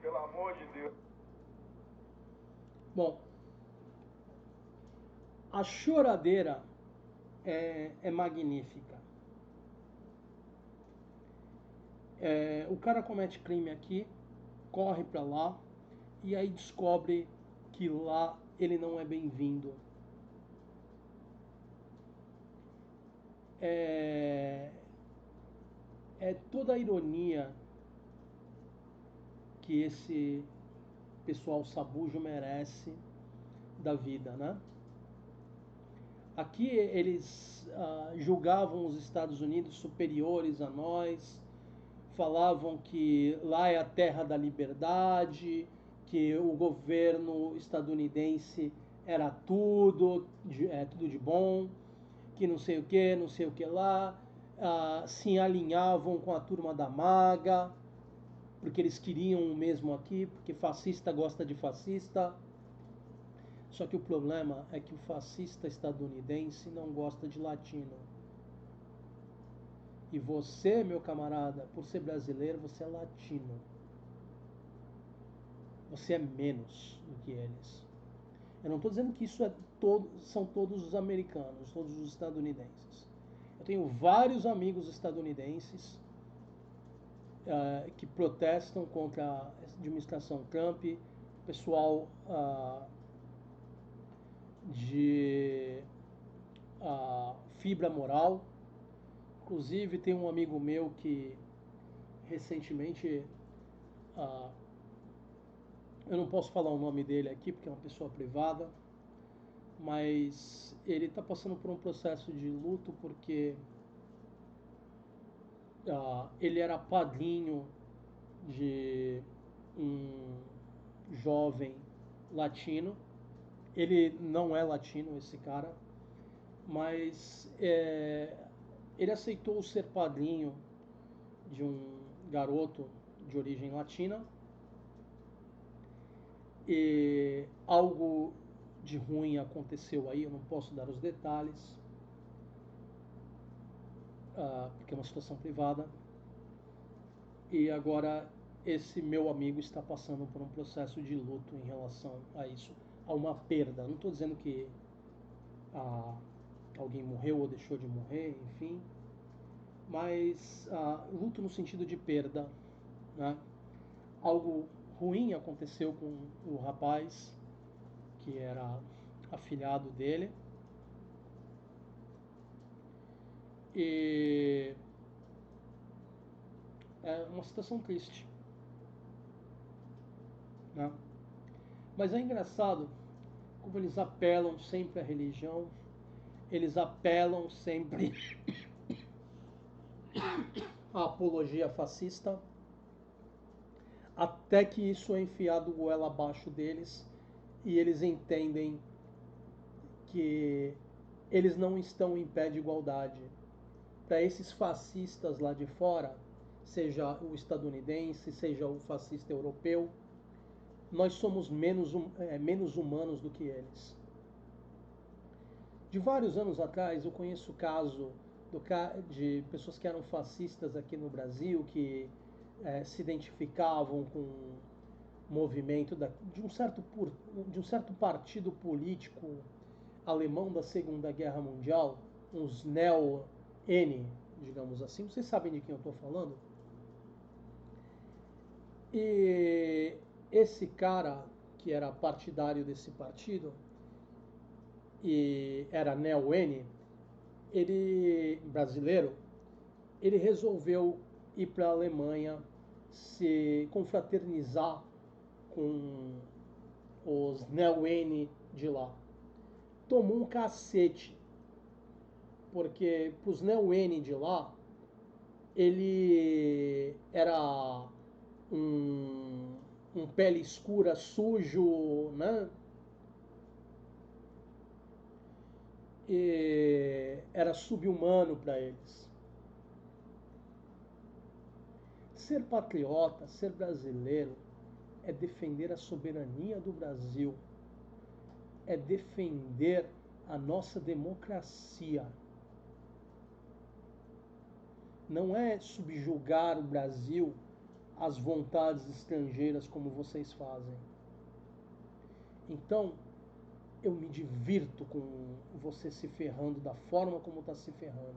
Speaker 2: Pelo amor de Deus.
Speaker 1: Bom, a choradeira é magnífica. O cara comete crime aqui, corre para lá e aí descobre que lá ele não é bem-vindo. É toda a ironia que esse pessoal sabujo merece da vida, né? Aqui eles julgavam os Estados Unidos superiores a nós, falavam que lá é a terra da liberdade, que o governo estadunidense era tudo de bom, que não sei o que lá, se alinhavam com a turma da MAGA, porque eles queriam o mesmo aqui, porque fascista gosta de fascista. Só que o problema é que o fascista estadunidense não gosta de latino. E você, meu camarada, por ser brasileiro, você é latino. Você é menos do que eles. Eu não estou dizendo que isso são todos os americanos, todos os estadunidenses. Eu tenho vários amigos estadunidenses que protestam contra a administração Trump, pessoal de fibra moral. Inclusive tem um amigo meu que recentemente, eu não posso falar o nome dele aqui porque é uma pessoa privada, mas ele está passando por um processo de luto porque ele era padrinho de um jovem latino. Ele não é latino, esse cara, mas ele aceitou ser padrinho de um garoto de origem latina e algo de ruim aconteceu aí, eu não posso dar os detalhes, porque é uma situação privada. E agora esse meu amigo está passando por um processo de luto em relação a isso, a uma perda. Não estou dizendo que alguém morreu ou deixou de morrer, enfim, mas luto no sentido de perda, né? Algo ruim aconteceu com o rapaz que era afilhado dele e é uma situação triste, né? Mas é engraçado como eles apelam sempre à religião, eles apelam sempre à apologia fascista, até que isso é enfiado goela abaixo deles e eles entendem que eles não estão em pé de igualdade. Para esses fascistas lá de fora, seja o estadunidense, seja o fascista europeu, nós somos menos humanos do que eles. De vários anos atrás, eu conheço o caso de pessoas que eram fascistas aqui no Brasil, que se identificavam com o movimento de um certo partido político alemão da Segunda Guerra Mundial, uns neo-N, digamos assim. Vocês sabem de quem eu estou falando? E esse cara, que era partidário desse partido, e era neo-N, ele, brasileiro, ele resolveu ir para a Alemanha se confraternizar com os neo-N de lá. Tomou um cacete, porque para os neo-N de lá, ele era um pele escura, sujo, né? E era subhumano para eles. Ser patriota, ser brasileiro, é defender a soberania do Brasil, é defender a nossa democracia. Não é subjugar o Brasil às vontades estrangeiras como vocês fazem. Então, eu me divirto com você se ferrando da forma como está se ferrando.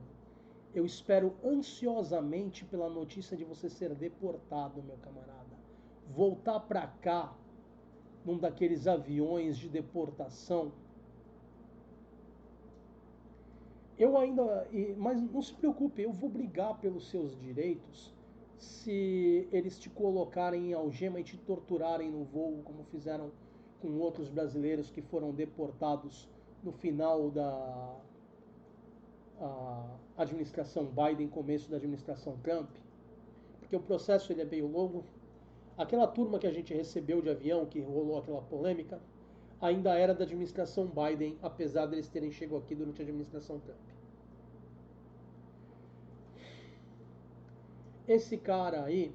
Speaker 1: Eu espero ansiosamente pela notícia de você ser deportado, meu camarada. Voltar para cá, num daqueles aviões de deportação. Mas não se preocupe, eu vou brigar pelos seus direitos se eles te colocarem em algema e te torturarem no voo, como fizeram com outros brasileiros que foram deportados no final da administração Biden, começo da administração Trump, porque o processo ele é meio longo. Aquela turma que a gente recebeu de avião, que rolou aquela polêmica, ainda era da administração Biden, apesar deles terem chegado aqui durante a administração Trump. Esse cara aí,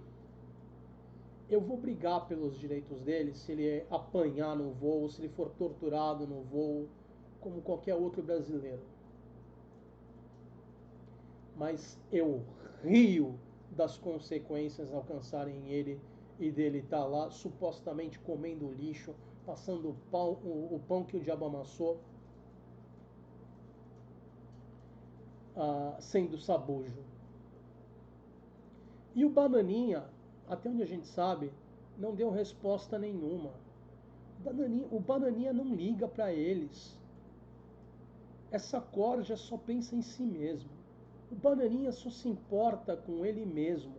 Speaker 1: eu vou brigar pelos direitos dele se ele apanhar no voo, se ele for torturado no voo, como qualquer outro brasileiro. Mas eu rio das consequências alcançarem ele e dele estar lá supostamente comendo lixo, passando o pão que o diabo amassou, sendo sabujo. E o Bananinha, até onde a gente sabe, não deu resposta nenhuma. O Bananinha não liga para eles. Essa corja só pensa em si mesmo. O Bananinha só se importa com ele mesmo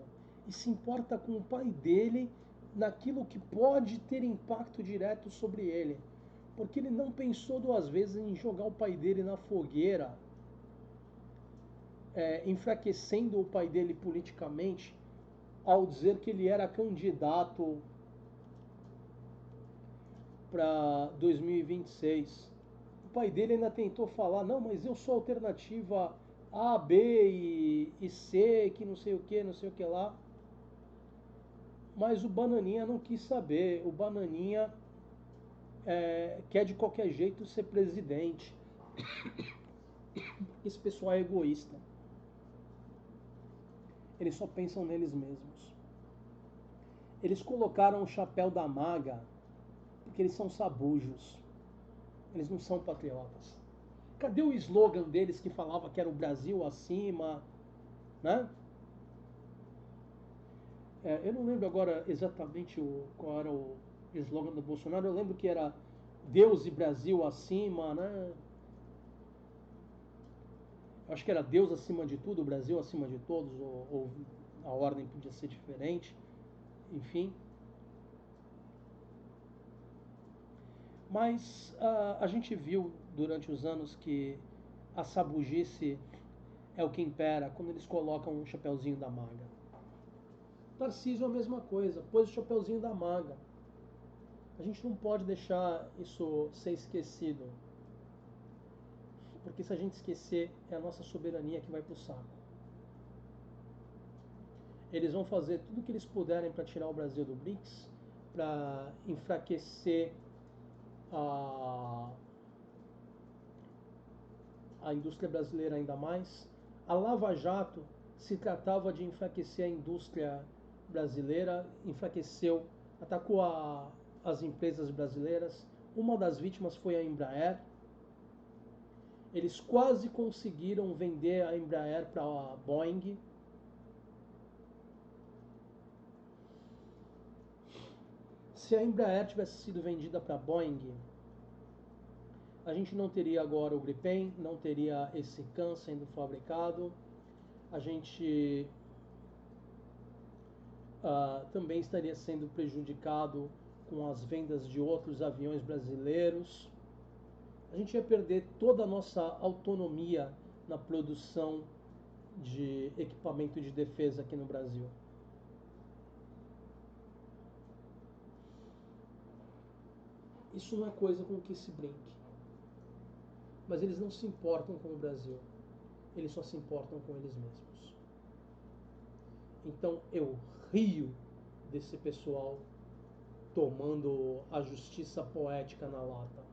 Speaker 1: e se importa com o pai dele naquilo que pode ter impacto direto sobre ele. Porque ele não pensou duas vezes em jogar o pai dele na fogueira, enfraquecendo o pai dele politicamente, ao dizer que ele era candidato para 2026. O pai dele ainda tentou falar, não, mas eu sou alternativa A, B e C, que não sei o que lá. Mas o Bananinha não quis saber. O Bananinha quer de qualquer jeito ser presidente. Esse pessoal é egoísta. Eles só pensam neles mesmos. Eles colocaram o chapéu da maga porque eles são sabujos. Eles não são patriotas. Cadê o slogan deles que falava que era o Brasil acima, né? Eu não lembro agora exatamente qual era o slogan do Bolsonaro. Eu lembro que era Deus e Brasil acima, né? Acho que era Deus acima de tudo, o Brasil acima de todos, ou a ordem podia ser diferente, enfim. Mas a gente viu durante os anos que a sabugice é o que impera quando eles colocam um chapeuzinho da maga. Tarcísio é a mesma coisa, pôs o chapeuzinho da maga. A gente não pode deixar isso ser esquecido, porque se a gente esquecer, é a nossa soberania que vai pro saco. Eles vão fazer tudo o que eles puderem para tirar o Brasil do BRICS, para enfraquecer a indústria brasileira ainda mais. A Lava Jato se tratava de enfraquecer a indústria brasileira, enfraqueceu, atacou as empresas brasileiras. Uma das vítimas foi a Embraer. Eles quase conseguiram vender a Embraer para a Boeing. Se a Embraer tivesse sido vendida para a Boeing, a gente não teria agora o Gripen, não teria esse CAN sendo fabricado. A gente também estaria sendo prejudicado com as vendas de outros aviões brasileiros. A gente ia perder toda a nossa autonomia na produção de equipamento de defesa aqui no Brasil. Isso não é coisa com que se brinque. Mas eles não se importam com o Brasil. Eles só se importam com eles mesmos. Então eu rio desse pessoal tomando a justiça poética na lata.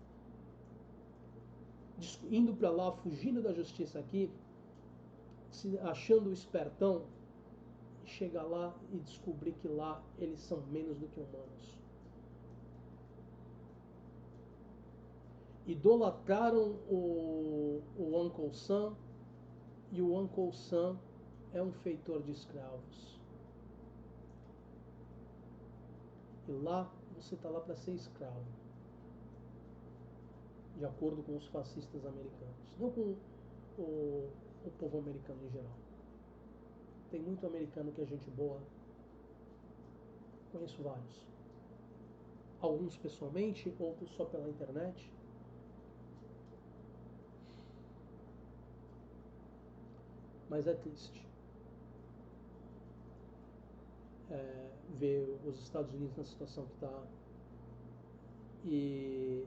Speaker 1: Indo para lá, fugindo da justiça aqui, achando o espertão, e chegar lá e descobrir que lá eles são menos do que humanos. Idolatraram o Uncle Sam, e o Uncle Sam é um feitor de escravos. E lá você está lá para ser escravo, de acordo com os fascistas americanos, não com o povo americano em geral. Tem muito americano que é gente boa, conheço vários. Alguns pessoalmente, outros só pela internet. Mas é triste ver os Estados Unidos na situação que está. E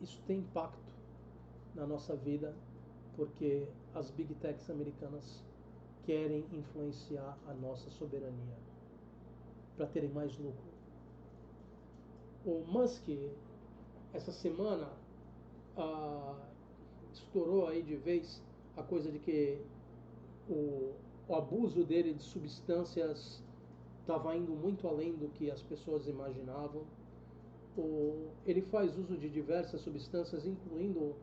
Speaker 1: isso tem impacto na nossa vida, porque as big techs americanas querem influenciar a nossa soberania para terem mais lucro. O Musk, essa semana, estourou aí de vez a coisa de que o abuso dele de substâncias estava indo muito além do que as pessoas imaginavam. Ele faz uso de diversas substâncias, incluindo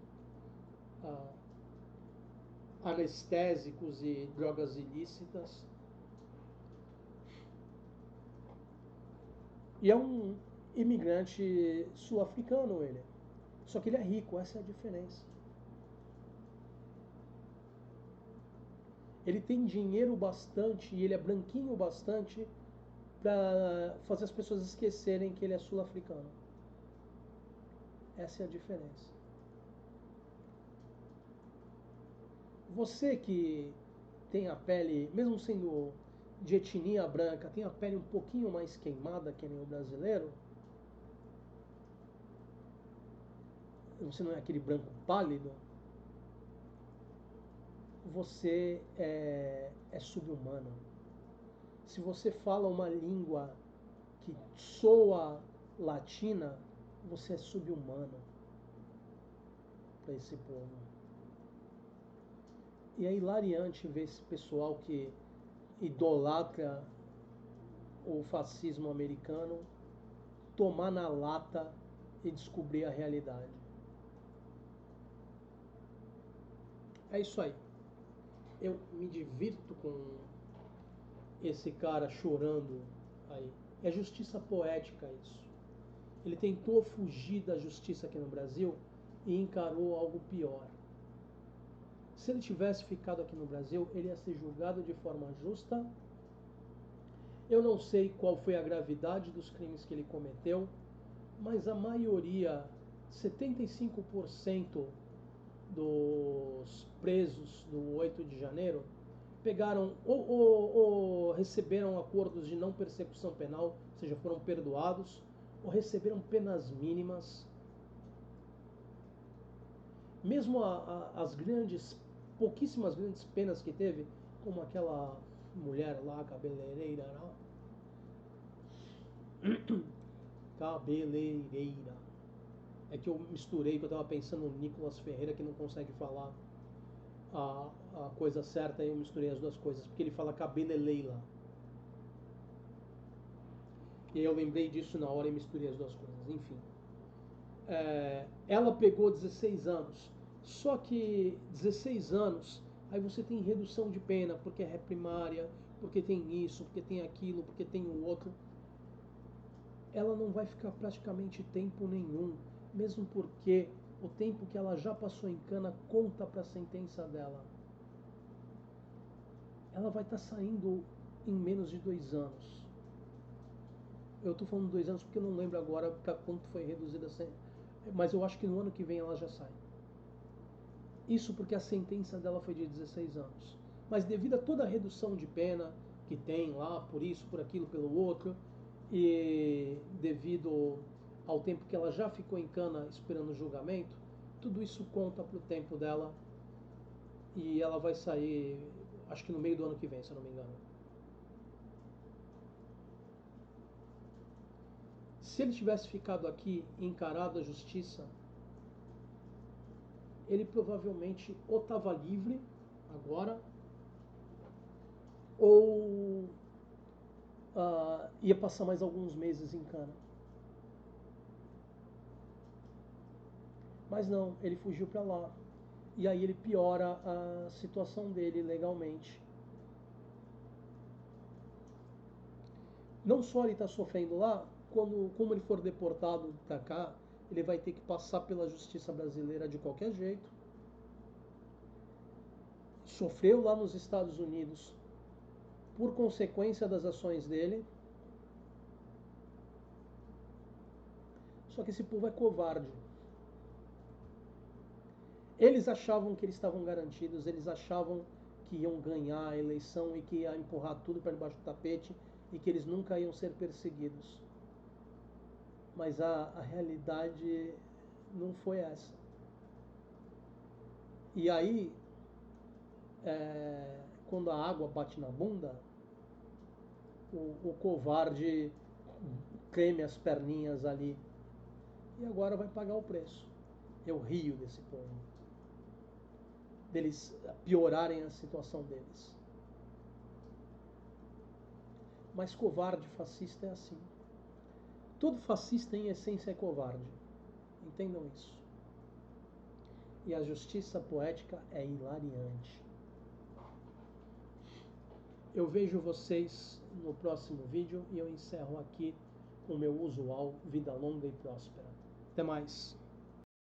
Speaker 1: anestésicos e drogas ilícitas. E é um imigrante sul-africano ele. Só que ele é rico, essa é a diferença. Ele tem dinheiro bastante e ele é branquinho bastante para fazer as pessoas esquecerem que ele é sul-africano. Essa é a diferença. Você que tem a pele, mesmo sendo de etnia branca, tem a pele um pouquinho mais queimada que nem o brasileiro, você não é aquele branco pálido, você é sub-humano. Se você fala uma língua que soa latina, você é sub-humano para esse povo. E é hilariante ver esse pessoal que idolatra o fascismo americano tomar na lata e descobrir a realidade. É isso aí. Eu me divirto com esse cara chorando aí. É justiça poética isso. Ele tentou fugir da justiça aqui no Brasil e encarou algo pior. Se ele tivesse ficado aqui no Brasil, ele ia ser julgado de forma justa. Eu não sei qual foi a gravidade dos crimes que ele cometeu, mas a maioria, 75% dos presos do 8 de janeiro pegaram ou receberam acordos de não persecução penal, ou seja, foram perdoados, ou receberam penas mínimas. Mesmo as pouquíssimas grandes penas que teve, como aquela mulher lá, cabeleireira, cabeleireira. É que eu misturei, que eu estava pensando no Nicolas Ferreira, que não consegue falar a coisa certa, e eu misturei as duas coisas, porque ele fala cabeleleila. E aí eu lembrei disso na hora e misturei as duas coisas, enfim. Ela pegou 16 anos, só que 16 anos, aí você tem redução de pena, porque é primária, porque tem isso, porque tem aquilo, porque tem o outro. Ela não vai ficar praticamente tempo nenhum, mesmo porque o tempo que ela já passou em cana conta para a sentença dela. Ela vai estar saindo em menos de 2 anos. Eu estou falando 2 anos porque eu não lembro agora quanto foi reduzida a sentença, mas eu acho que no ano que vem ela já sai. Isso porque a sentença dela foi de 16 anos. Mas devido a toda a redução de pena que tem lá, por isso, por aquilo, pelo outro, e devido ao tempo que ela já ficou em cana esperando o julgamento, tudo isso conta para o tempo dela e ela vai sair, acho que no meio do ano que vem, se eu não me engano. Se ele tivesse ficado aqui e encarado a justiça, ele provavelmente ou estava livre agora, ou ia passar mais alguns meses em cana. Mas não, ele fugiu para lá. E aí ele piora a situação dele legalmente. Não só ele está sofrendo lá, como ele for deportado para cá, ele vai ter que passar pela justiça brasileira de qualquer jeito. Sofreu lá nos Estados Unidos por consequência das ações dele. Só que esse povo é covarde. Eles achavam que eles estavam garantidos, eles achavam que iam ganhar a eleição e que ia empurrar tudo para debaixo do tapete e que eles nunca iam ser perseguidos. Mas a realidade não foi essa. E aí, quando a água bate na bunda, o covarde treme as perninhas ali e agora vai pagar o preço. Eu rio desse povo, deles piorarem a situação deles. Mas covarde fascista é assim. Todo fascista em essência é covarde. Entendam isso. E a justiça poética é hilariante. Eu vejo vocês no próximo vídeo e eu encerro aqui com o meu usual vida longa e próspera. Até mais.